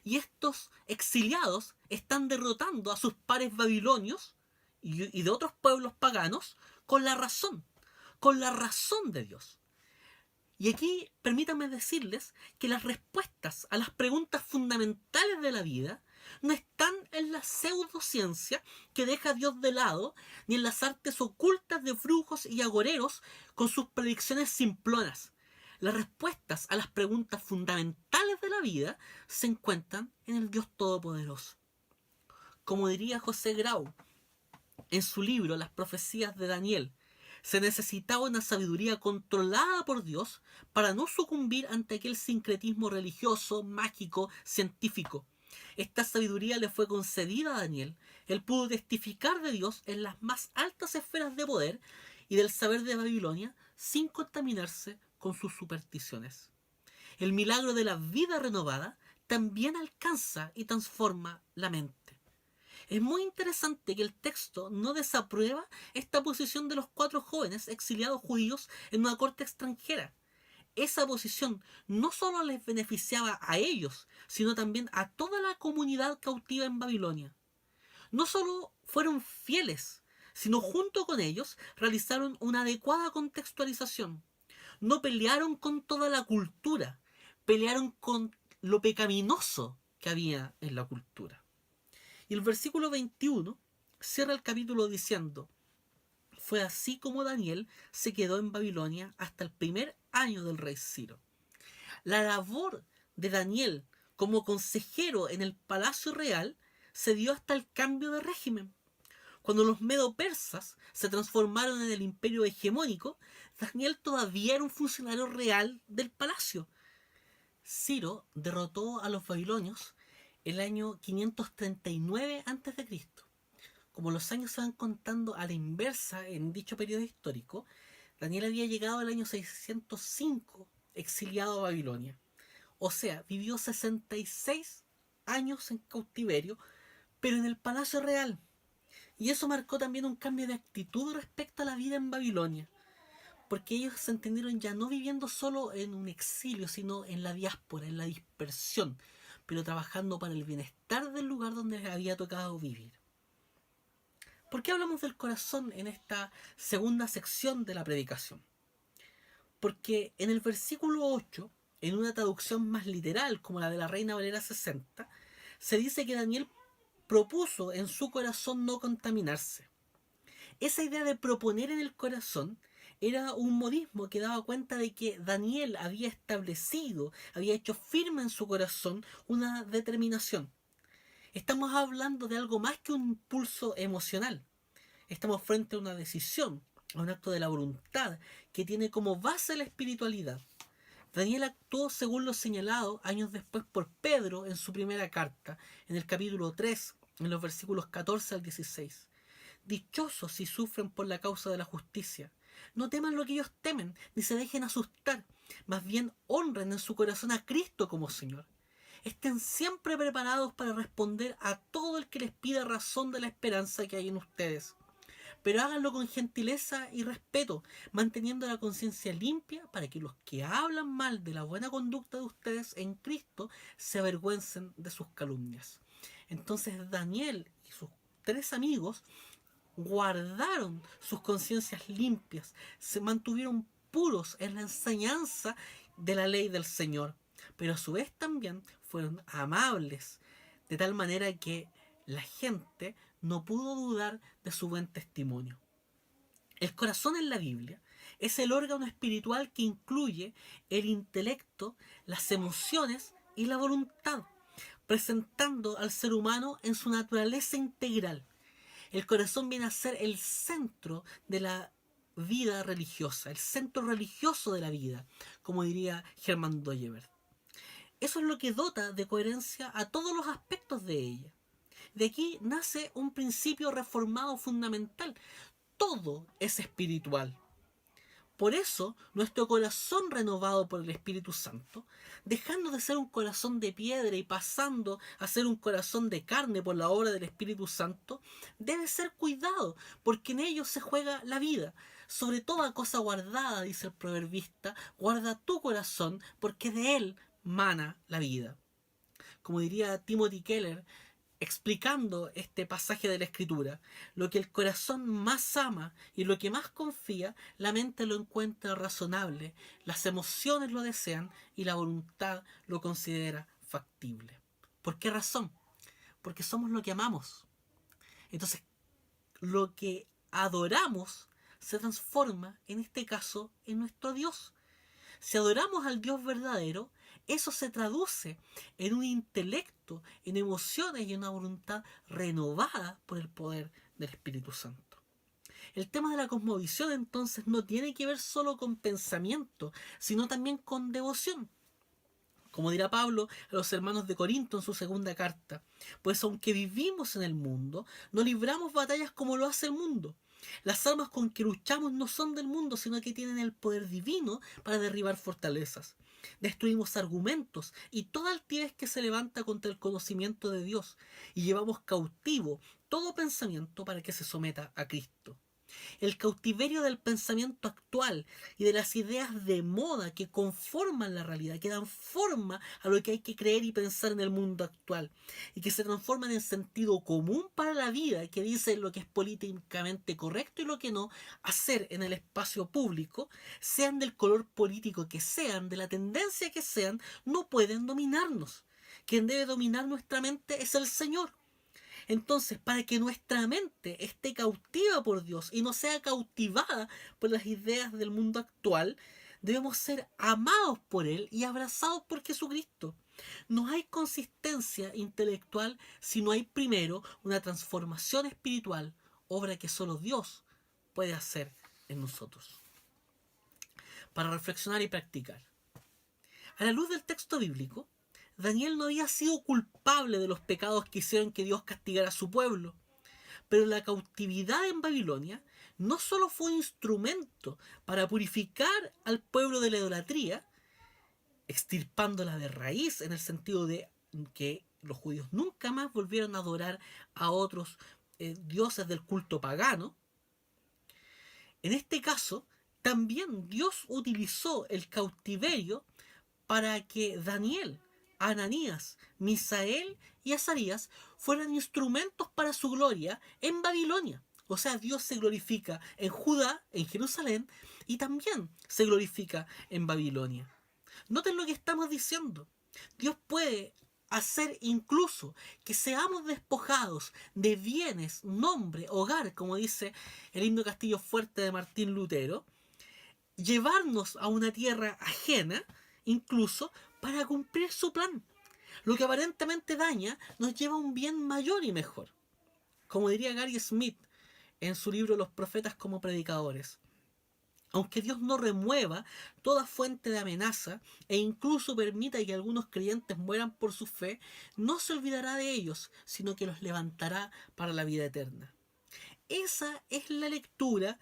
Y estos exiliados están derrotando a sus pares babilonios y de otros pueblos paganos con la razón de Dios. Y aquí permítanme decirles que las respuestas a las preguntas fundamentales de la vida no están en la pseudociencia que deja a Dios de lado, ni en las artes ocultas de brujos y agoreros con sus predicciones simplonas. Las respuestas a las preguntas fundamentales de la vida se encuentran en el Dios Todopoderoso. Como diría José Grau en su libro Las profecías de Daniel, se necesitaba una sabiduría controlada por Dios para no sucumbir ante aquel sincretismo religioso, mágico, científico. Esta sabiduría le fue concedida a Daniel. Él pudo testificar de Dios en las más altas esferas de poder y del saber de Babilonia sin contaminarse con sus supersticiones. El milagro de la vida renovada también alcanza y transforma la mente. Es muy interesante que el texto no desaprueba esta posición de los 4 jóvenes exiliados judíos en una corte extranjera. Esa posición no solo les beneficiaba a ellos, sino también a toda la comunidad cautiva en Babilonia. No solo fueron fieles, sino junto con ellos realizaron una adecuada contextualización. No pelearon con toda la cultura, pelearon con lo pecaminoso que había en la cultura. Y el versículo 21 cierra el capítulo diciendo: fue así como Daniel se quedó en Babilonia hasta el primer año del rey Ciro. La labor de Daniel como consejero en el palacio real se dio hasta el cambio de régimen. Cuando los medo-persas se transformaron en el imperio hegemónico, Daniel todavía era un funcionario real del palacio. Ciro derrotó a los babilonios el año 539 a.C. Como los años se van contando a la inversa en dicho periodo histórico, Daniel había llegado al año 605 exiliado a Babilonia. O sea, vivió 66 años en cautiverio, pero en el palacio real. Y eso marcó también un cambio de actitud respecto a la vida en Babilonia, porque ellos se entendieron ya no viviendo solo en un exilio, sino en la diáspora, en la dispersión, pero trabajando para el bienestar del lugar donde les había tocado vivir. ¿Por qué hablamos del corazón en esta segunda sección de la predicación? Porque en el versículo 8, en una traducción más literal como la de la Reina Valera 60, se dice que Daniel propuso en su corazón no contaminarse. Esa idea de proponer en el corazón era un modismo que daba cuenta de que Daniel había establecido, había hecho firme en su corazón una determinación. Estamos hablando de algo más que un impulso emocional. Estamos frente a una decisión, a un acto de la voluntad que tiene como base la espiritualidad. Daniel actuó según lo señalado años después por Pedro en su primera carta, en el capítulo 3, en los versículos 14 al 16. Dichosos si sufren por la causa de la justicia. No teman lo que ellos temen, ni se dejen asustar. Más bien honren en su corazón a Cristo como Señor. Estén siempre preparados para responder a todo el que les pida razón de la esperanza que hay en ustedes. Pero háganlo con gentileza y respeto, manteniendo la conciencia limpia para que los que hablan mal de la buena conducta de ustedes en Cristo se avergüencen de sus calumnias. Entonces Daniel y sus 3 amigos guardaron sus conciencias limpias, se mantuvieron puros en la enseñanza de la ley del Señor, pero a su vez también fueron amables, de tal manera que la gente no pudo dudar de su buen testimonio. El corazón en la Biblia es el órgano espiritual que incluye el intelecto, las emociones y la voluntad, presentando al ser humano en su naturaleza integral. El corazón viene a ser el centro de la vida religiosa, el centro religioso de la vida, como diría Hermann Dooyeweerd. Eso es lo que dota de coherencia a todos los aspectos de ella. De aquí nace un principio reformado fundamental. Todo es espiritual. Por eso, nuestro corazón renovado por el Espíritu Santo, dejando de ser un corazón de piedra y pasando a ser un corazón de carne por la obra del Espíritu Santo, debe ser cuidado, porque en ello se juega la vida. Sobre toda cosa guardada, dice el proverbista, guarda tu corazón, porque de él mana la vida. como diría Timothy Keller, explicando este pasaje de la Escritura: lo que el corazón más ama y lo que más confía, la mente lo encuentra razonable, las emociones lo desean y la voluntad lo considera factible. ¿Por qué razón? Porque somos lo que amamos. Entonces, lo que adoramos se transforma, en este caso, en nuestro Dios. Si adoramos al Dios verdadero, eso se traduce en un intelecto, en emociones y en una voluntad renovada por el poder del Espíritu Santo. El tema de la cosmovisión entonces no tiene que ver solo con pensamiento, sino también con devoción. Como dirá Pablo a los hermanos de Corinto en su segunda carta: pues aunque vivimos en el mundo, no libramos batallas como lo hace el mundo. Las armas con que luchamos no son del mundo, sino que tienen el poder divino para derribar fortalezas. Destruimos argumentos y toda altivez que se levanta contra el conocimiento de Dios, y llevamos cautivo todo pensamiento para que se someta a Cristo. El cautiverio del pensamiento actual y de las ideas de moda que conforman la realidad, que dan forma a lo que hay que creer y pensar en el mundo actual, y que se transforman en sentido común para la vida, que dice lo que es políticamente correcto y lo que no hacer en el espacio público, sean del color político que sean, de la tendencia que sean, no pueden dominarnos. Quien debe dominar nuestra mente es el Señor. Entonces, para que nuestra mente esté cautiva por Dios y no sea cautivada por las ideas del mundo actual, debemos ser amados por Él y abrazados por Jesucristo. No hay consistencia intelectual si no hay primero una transformación espiritual, obra que solo Dios puede hacer en nosotros. Para reflexionar y practicar. A la luz del texto bíblico, Daniel no había sido culpable de los pecados que hicieron que Dios castigara a su pueblo. Pero la cautividad en Babilonia no solo fue un instrumento para purificar al pueblo de la idolatría, extirpándola de raíz, en el sentido de que los judíos nunca más volvieron a adorar a otros dioses del culto pagano. En este caso, también Dios utilizó el cautiverio para que Daniel, Ananías, Misael y Azarías fueran instrumentos para su gloria en Babilonia. O sea, Dios se glorifica en Judá, en Jerusalén, y también se glorifica en Babilonia. Noten lo que estamos diciendo. Dios puede hacer incluso que seamos despojados de bienes, nombre, hogar, como dice el himno Castillo Fuerte de Martín Lutero, llevarnos a una tierra ajena, incluso para cumplir su plan. Lo que aparentemente daña nos lleva a un bien mayor y mejor. Como diría Gary Smith en su libro Los profetas como predicadores: aunque Dios no remueva toda fuente de amenaza e incluso permita que algunos creyentes mueran por su fe, no se olvidará de ellos, sino que los levantará para la vida eterna. Esa es la lectura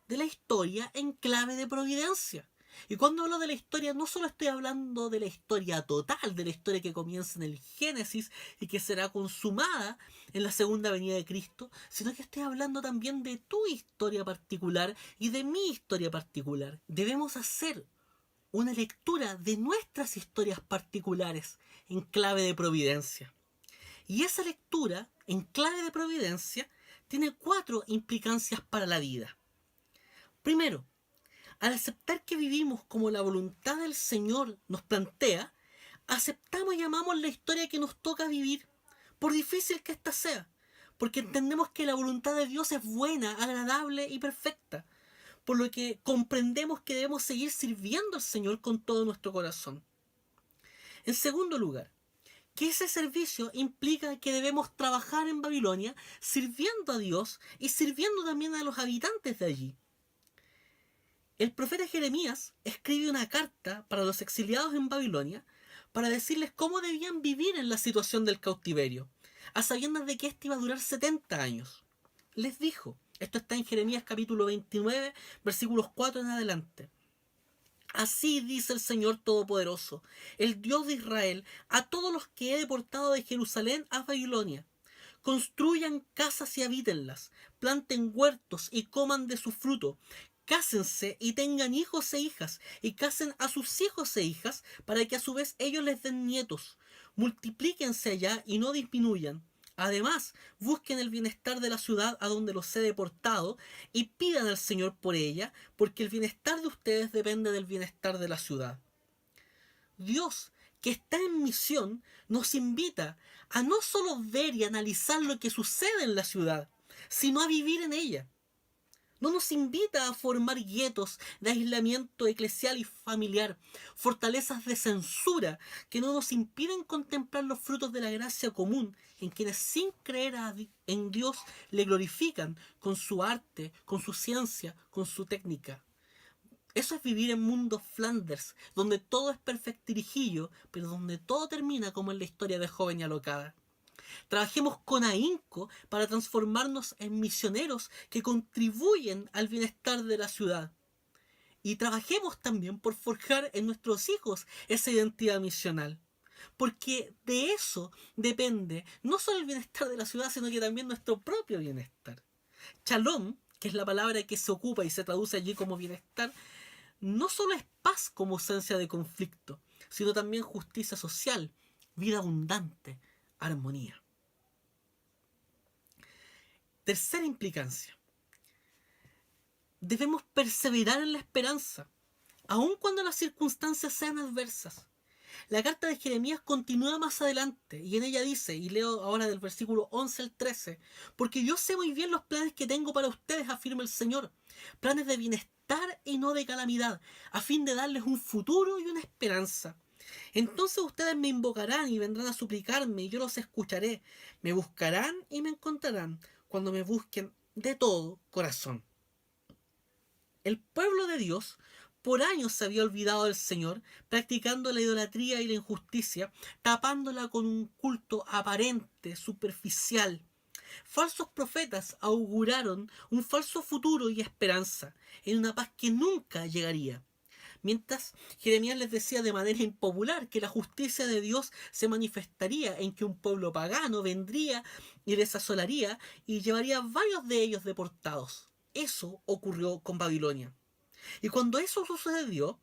de la historia en clave de providencia. Y cuando hablo de la historia, no solo estoy hablando de la historia total, de la historia que comienza en el Génesis y que será consumada en la segunda venida de Cristo, sino que estoy hablando también de tu historia particular y de mi historia particular. Debemos hacer una lectura de nuestras historias particulares en clave de providencia. Y esa lectura en clave de providencia tiene 4 implicancias para la vida. Primero, al aceptar que vivimos como la voluntad del Señor nos plantea, aceptamos y amamos la historia que nos toca vivir, por difícil que ésta sea, porque entendemos que la voluntad de Dios es buena, agradable y perfecta, por lo que comprendemos que debemos seguir sirviendo al Señor con todo nuestro corazón. En segundo lugar, que ese servicio implica que debemos trabajar en Babilonia sirviendo a Dios y sirviendo también a los habitantes de allí. El profeta Jeremías escribe una carta para los exiliados en Babilonia para decirles cómo debían vivir en la situación del cautiverio, a sabiendas de que éste iba a durar 70 años. Les dijo, esto está en Jeremías capítulo 29, versículos 4 en adelante: así dice el Señor Todopoderoso, el Dios de Israel, a todos los que he deportado de Jerusalén a Babilonia: construyan casas y habítenlas, planten huertos y coman de su fruto, cásense y tengan hijos e hijas, y casen a sus hijos e hijas, para que a su vez ellos les den nietos. Multiplíquense allá y no disminuyan. Además, busquen el bienestar de la ciudad a donde los he deportado y pidan al Señor por ella, porque el bienestar de ustedes depende del bienestar de la ciudad. Dios, que está en misión, nos invita a no solo ver y analizar lo que sucede en la ciudad, sino a vivir en ella. No nos invita a formar guetos de aislamiento eclesial y familiar, fortalezas de censura que no nos impiden contemplar los frutos de la gracia común en quienes sin creer en Dios le glorifican con su arte, con su ciencia, con su técnica. Eso es vivir en mundo Flanders, donde todo es perfectirijillo, pero donde todo termina como en la historia de Joven y Alocada. Trabajemos con ahínco para transformarnos en misioneros que contribuyen al bienestar de la ciudad. Y trabajemos también por forjar en nuestros hijos esa identidad misional. Porque de eso depende no solo el bienestar de la ciudad, sino que también nuestro propio bienestar. Shalom, que es la palabra que se ocupa y se traduce allí como bienestar, no solo es paz como ausencia de conflicto, sino también justicia social, vida abundante, armonía. Tercera implicancia. Debemos perseverar en la esperanza, aun cuando las circunstancias sean adversas. La carta de Jeremías continúa más adelante y en ella dice, y leo ahora del versículo 11 al 13, porque yo sé muy bien los planes que tengo para ustedes, afirma el Señor, planes de bienestar y no de calamidad, a fin de darles un futuro y una esperanza. Entonces ustedes me invocarán y vendrán a suplicarme y yo los escucharé, me buscarán y me encontrarán cuando me busquen de todo corazón. El pueblo de Dios por años se había olvidado del Señor, practicando la idolatría y la injusticia, tapándola con un culto aparente, superficial. Falsos profetas auguraron un falso futuro y esperanza, en una paz que nunca llegaría. Mientras Jeremías les decía de manera impopular que la justicia de Dios se manifestaría en que un pueblo pagano vendría y les asolaría y llevaría varios de ellos deportados. Eso ocurrió con Babilonia. Y cuando eso sucedió,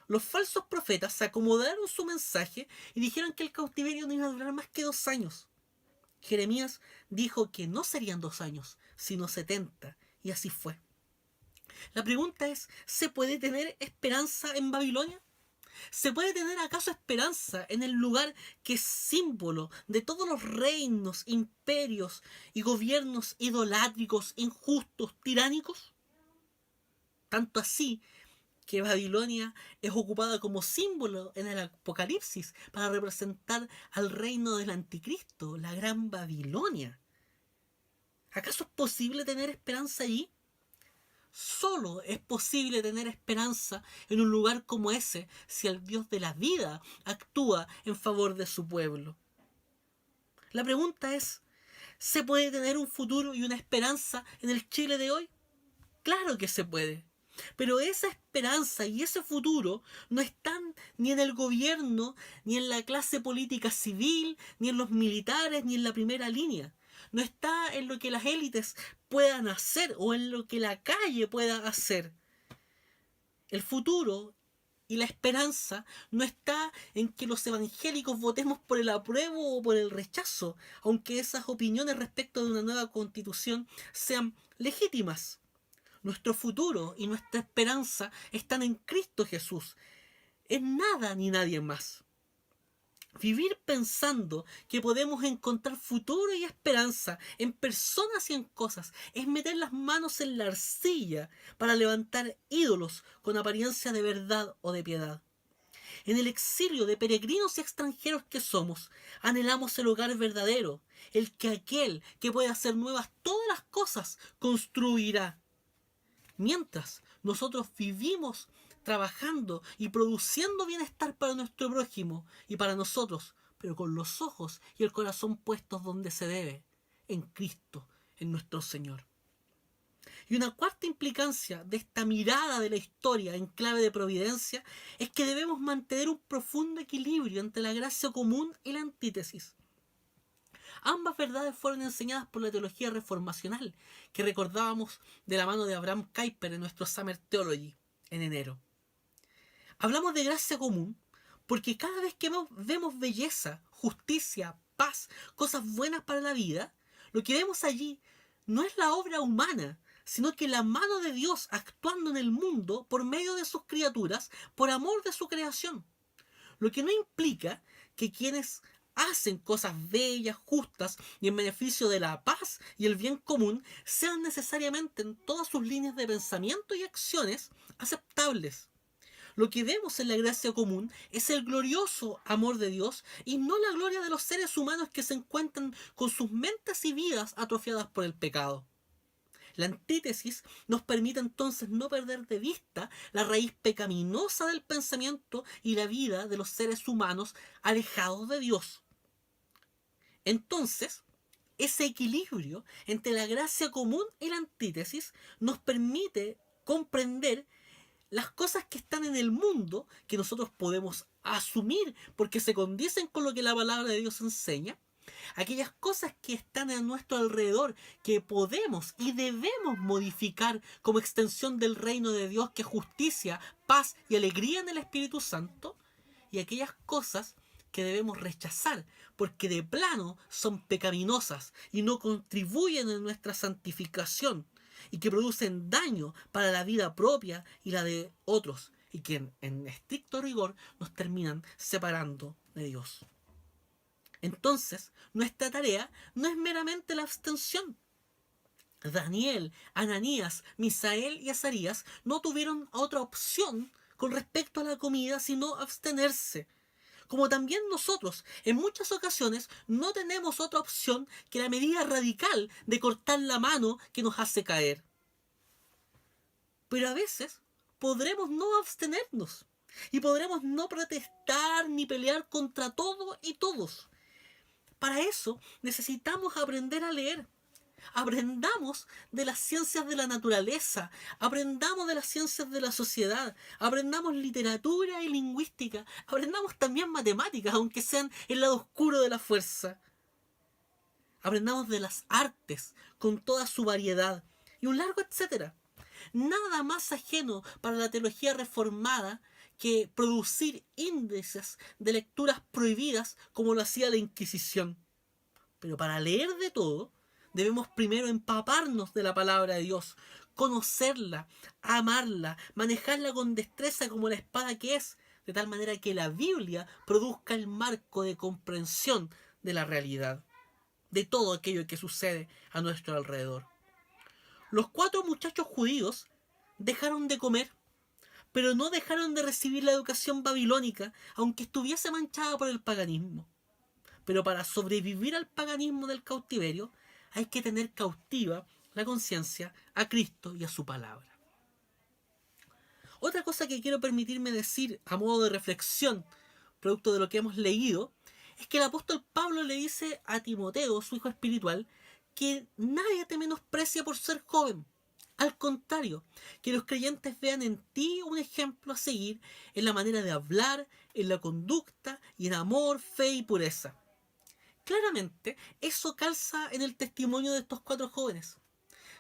los falsos profetas se acomodaron su mensaje y dijeron que el cautiverio no iba a durar más que 2 años. Jeremías dijo que no serían 2 años, sino 70, y así fue. La pregunta es, ¿se puede tener esperanza en Babilonia? ¿Se puede tener acaso esperanza en el lugar que es símbolo de todos los reinos, imperios y gobiernos idolátricos, injustos, tiránicos? Tanto así que Babilonia es ocupada como símbolo en el Apocalipsis para representar al reino del anticristo, la gran Babilonia. ¿Acaso es posible tener esperanza allí? Solo es posible tener esperanza en un lugar como ese si el Dios de la vida actúa en favor de su pueblo. La pregunta es, ¿se puede tener un futuro y una esperanza en el Chile de hoy? Claro que se puede. Pero esa esperanza y ese futuro no están ni en el gobierno, ni en la clase política civil, ni en los militares, ni en la primera línea. No está en lo que las élites puedan hacer o en lo que la calle pueda hacer. El futuro y la esperanza no está en que los evangélicos votemos por el apruebo o por el rechazo, aunque esas opiniones respecto de una nueva constitución sean legítimas. Nuestro futuro y nuestra esperanza están en Cristo Jesús, en nada ni nadie más. Vivir pensando que podemos encontrar futuro y esperanza en personas y en cosas es meter las manos en la arcilla para levantar ídolos con apariencia de verdad o de piedad. En el exilio de peregrinos y extranjeros que somos, anhelamos el hogar verdadero, el que aquel que puede hacer nuevas todas las cosas construirá. Mientras nosotros vivimos trabajando y produciendo bienestar para nuestro prójimo y para nosotros, pero con los ojos y el corazón puestos donde se debe, en Cristo, en nuestro Señor. Y una cuarta implicancia de esta mirada de la historia en clave de providencia es que debemos mantener un profundo equilibrio entre la gracia común y la antítesis. Ambas verdades fueron enseñadas por la teología reformacional, que recordábamos de la mano de Abraham Kuyper en nuestro Summer Theology en enero. Hablamos de gracia común Porque cada vez que vemos belleza, justicia, paz, cosas buenas para la vida, lo que vemos allí no es la obra humana, sino que la mano de Dios actuando en el mundo por medio de sus criaturas, por amor de su creación. Lo que no implica que quienes hacen cosas bellas, justas y en beneficio de la paz y el bien común sean necesariamente en todas sus líneas de pensamiento y acciones aceptables. Lo que vemos en la gracia común es el glorioso amor de Dios y no la gloria de los seres humanos que se encuentran con sus mentes y vidas atrofiadas por el pecado. La antítesis nos permite entonces no perder de vista la raíz pecaminosa del pensamiento y la vida de los seres humanos alejados de Dios. Entonces, ese equilibrio entre la gracia común y la antítesis nos permite comprender las cosas que están en el mundo, que nosotros podemos asumir porque se condicen con lo que la palabra de Dios enseña, aquellas cosas que están a nuestro alrededor, que podemos y debemos modificar como extensión del reino de Dios, que es justicia, paz y alegría en el Espíritu Santo, y aquellas cosas que debemos rechazar, porque de plano son pecaminosas y no contribuyen en nuestra santificación, y que producen daño para la vida propia y la de otros, y que en estricto rigor nos terminan separando de Dios. Entonces, nuestra tarea no es meramente la abstención. Daniel, Ananías, Misael y Azarías no tuvieron otra opción con respecto a la comida sino abstenerse. Como también nosotros, en muchas ocasiones, no tenemos otra opción que la medida radical de cortar la mano que nos hace caer. Pero a veces podremos no abstenernos y podremos no protestar ni pelear contra todo y todos. Para eso necesitamos aprender a leer. Aprendamos de las ciencias de la naturaleza, aprendamos de las ciencias de la sociedad, aprendamos literatura y lingüística, aprendamos también matemáticas, aunque sean el lado oscuro de la fuerza. Aprendamos de las artes con toda su variedad y un largo etcétera. Nada más ajeno para la teología reformada que producir índices de lecturas prohibidas como lo hacía la Inquisición. Pero para leer de todo, debemos primero empaparnos de la palabra de Dios, conocerla, amarla, manejarla con destreza como la espada que es, de tal manera que la Biblia produzca el marco de comprensión de la realidad, de todo aquello que sucede a nuestro alrededor. Los 4 muchachos judíos dejaron de comer, pero no dejaron de recibir la educación babilónica, aunque estuviese manchada por el paganismo. Pero para sobrevivir al paganismo del cautiverio, hay que tener cautiva la conciencia a Cristo y a su palabra. Otra cosa que quiero permitirme decir a modo de reflexión, producto de lo que hemos leído, es que el apóstol Pablo le dice a Timoteo, su hijo espiritual, que nadie te menosprecia por ser joven. Al contrario, que los creyentes vean en ti un ejemplo a seguir en la manera de hablar, en la conducta y en amor, fe y pureza. Claramente, eso calza en el testimonio de estos 4 jóvenes.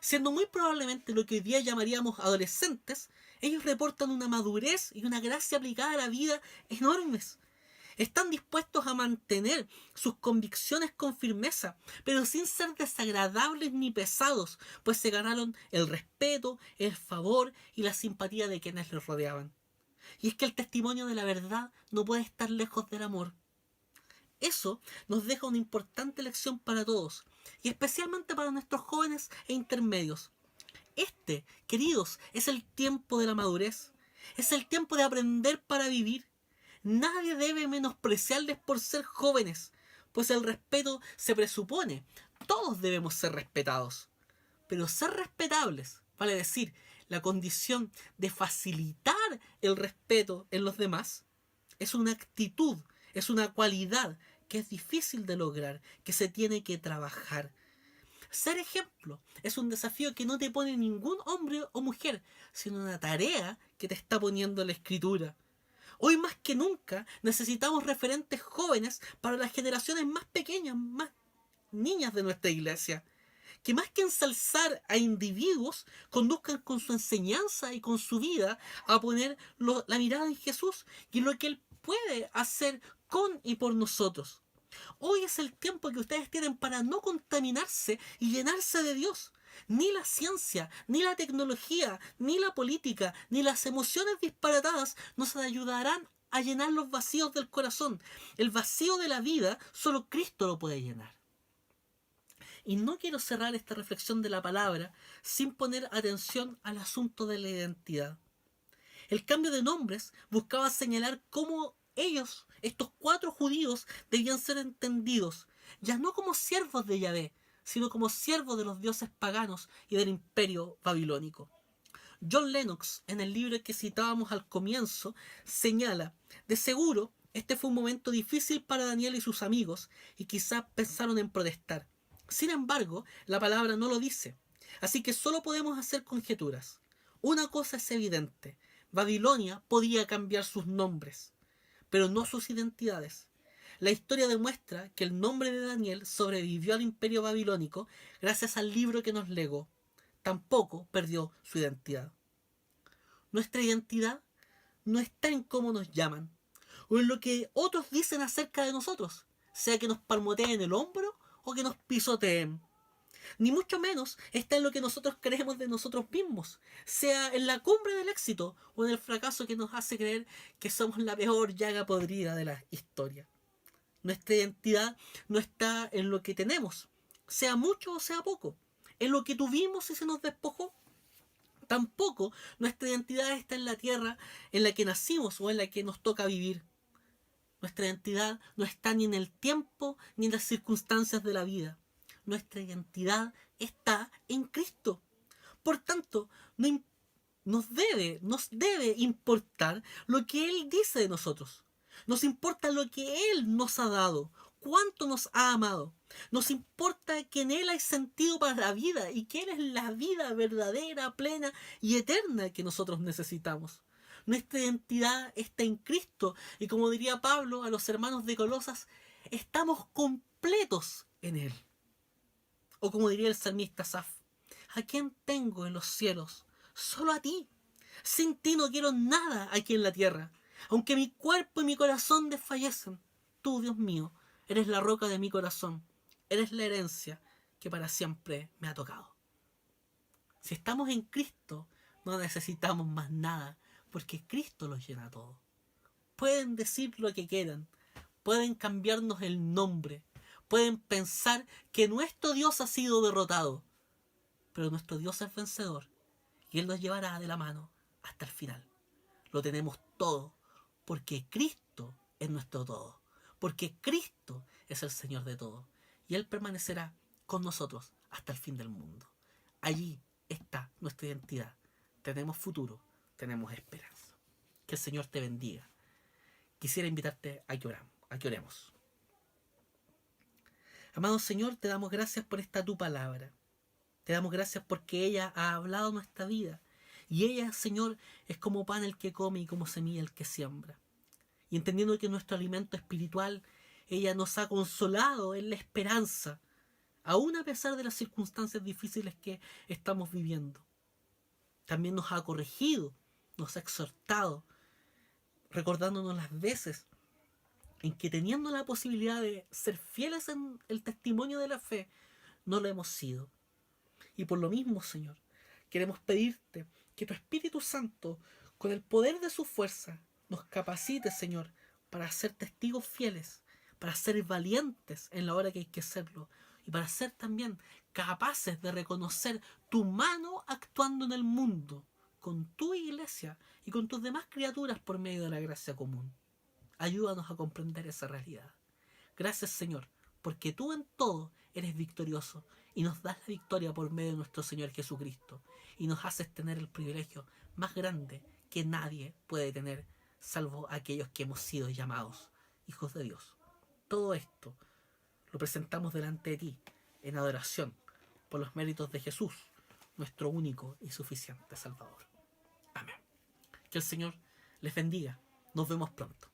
Siendo muy probablemente lo que hoy día llamaríamos adolescentes, ellos reportan una madurez y una gracia aplicada a la vida enormes. Están dispuestos a mantener sus convicciones con firmeza, pero sin ser desagradables ni pesados, pues se ganaron el respeto, el favor y la simpatía de quienes les rodeaban. Y es que el testimonio de la verdad no puede estar lejos del amor. Eso nos deja una importante lección para todos, y especialmente para nuestros jóvenes e intermedios. Este, queridos, es el tiempo de la madurez. Es el tiempo de aprender para vivir. Nadie debe menospreciarles por ser jóvenes, pues el respeto se presupone. Todos debemos ser respetados. Pero ser respetables, vale decir, la condición de facilitar el respeto en los demás, es una actitud, es una cualidad que es difícil de lograr, que se tiene que trabajar. Ser ejemplo es un desafío que no te pone ningún hombre o mujer, sino una tarea que te está poniendo la Escritura. Hoy más que nunca necesitamos referentes jóvenes para las generaciones más pequeñas, más niñas de nuestra iglesia, que más que ensalzar a individuos, conduzcan con su enseñanza y con su vida a poner la mirada en Jesús y en lo que Él puede hacer con y por nosotros. Hoy es el tiempo que ustedes tienen para no contaminarse y llenarse de Dios. Ni la ciencia, ni la tecnología, ni la política, ni las emociones disparatadas nos ayudarán a llenar los vacíos del corazón. El vacío de la vida, solo Cristo lo puede llenar. Y no quiero cerrar esta reflexión de la palabra sin poner atención al asunto de la identidad. El cambio de nombres buscaba señalar cómo ellos, estos 4 judíos, debían ser entendidos, ya no como siervos de Yahvé, sino como siervos de los dioses paganos y del imperio babilónico. John Lennox, en el libro que citábamos al comienzo, señala, de seguro, este fue un momento difícil para Daniel y sus amigos, y quizás pensaron en protestar. Sin embargo, la palabra no lo dice, así que solo podemos hacer conjeturas. Una cosa es evidente, Babilonia podía cambiar sus nombres, pero no sus identidades. La historia demuestra que el nombre de Daniel sobrevivió al imperio babilónico gracias al libro que nos legó. Tampoco perdió su identidad. Nuestra identidad no está en cómo nos llaman o en lo que otros dicen acerca de nosotros, sea que nos palmoteen el hombro o que nos pisoteen. Ni mucho menos está en lo que nosotros creemos de nosotros mismos, sea en la cumbre del éxito o en el fracaso que nos hace creer que somos la peor llaga podrida de la historia. Nuestra identidad no está en lo que tenemos, sea mucho o sea poco, en lo que tuvimos y se nos despojó. Tampoco nuestra identidad está en la tierra en la que nacimos o en la que nos toca vivir. Nuestra identidad no está ni en el tiempo ni en las circunstancias de la vida. Nuestra identidad está en Cristo. Por tanto, nos debe importar lo que Él dice de nosotros. Nos importa lo que Él nos ha dado, cuánto nos ha amado. Nos importa que en Él hay sentido para la vida y que Él es la vida verdadera, plena y eterna que nosotros necesitamos. Nuestra identidad está en Cristo y, como diría Pablo a los hermanos de Colosas, estamos completos en Él. O como diría el salmista Asaf, ¿a quién tengo en los cielos? Solo a ti. Sin ti no quiero nada aquí en la tierra. Aunque mi cuerpo y mi corazón desfallecen, tú, Dios mío, eres la roca de mi corazón. Eres la herencia que para siempre me ha tocado. Si estamos en Cristo, no necesitamos más nada, porque Cristo los llena todo. Pueden decir lo que quieran, pueden cambiarnos el nombre, pueden pensar que nuestro Dios ha sido derrotado, pero nuestro Dios es vencedor y Él nos llevará de la mano hasta el final. Lo tenemos todo, porque Cristo es nuestro todo, porque Cristo es el Señor de todo y Él permanecerá con nosotros hasta el fin del mundo. Allí está nuestra identidad. Tenemos futuro, tenemos esperanza. Que el Señor te bendiga. Quisiera invitarte a que oremos. Amado Señor, te damos gracias por esta tu palabra. Te damos gracias porque ella ha hablado nuestra vida. Y ella, Señor, es como pan el que come y como semilla el que siembra. Y entendiendo que nuestro alimento espiritual, ella nos ha consolado en la esperanza, aún a pesar de las circunstancias difíciles que estamos viviendo. También nos ha corregido, nos ha exhortado, recordándonos las veces en que, teniendo la posibilidad de ser fieles en el testimonio de la fe, no lo hemos sido. Y por lo mismo, Señor, queremos pedirte que tu Espíritu Santo, con el poder de su fuerza, nos capacite, Señor, para ser testigos fieles, para ser valientes en la hora que hay que serlo, y para ser también capaces de reconocer tu mano actuando en el mundo, con tu iglesia y con tus demás criaturas por medio de la gracia común. Ayúdanos a comprender esa realidad. Gracias, Señor, porque tú en todo eres victorioso y nos das la victoria por medio de nuestro Señor Jesucristo y nos haces tener el privilegio más grande que nadie puede tener, salvo aquellos que hemos sido llamados hijos de Dios. Todo esto lo presentamos delante de ti en adoración por los méritos de Jesús, nuestro único y suficiente Salvador. Amén. Que el Señor les bendiga. Nos vemos pronto.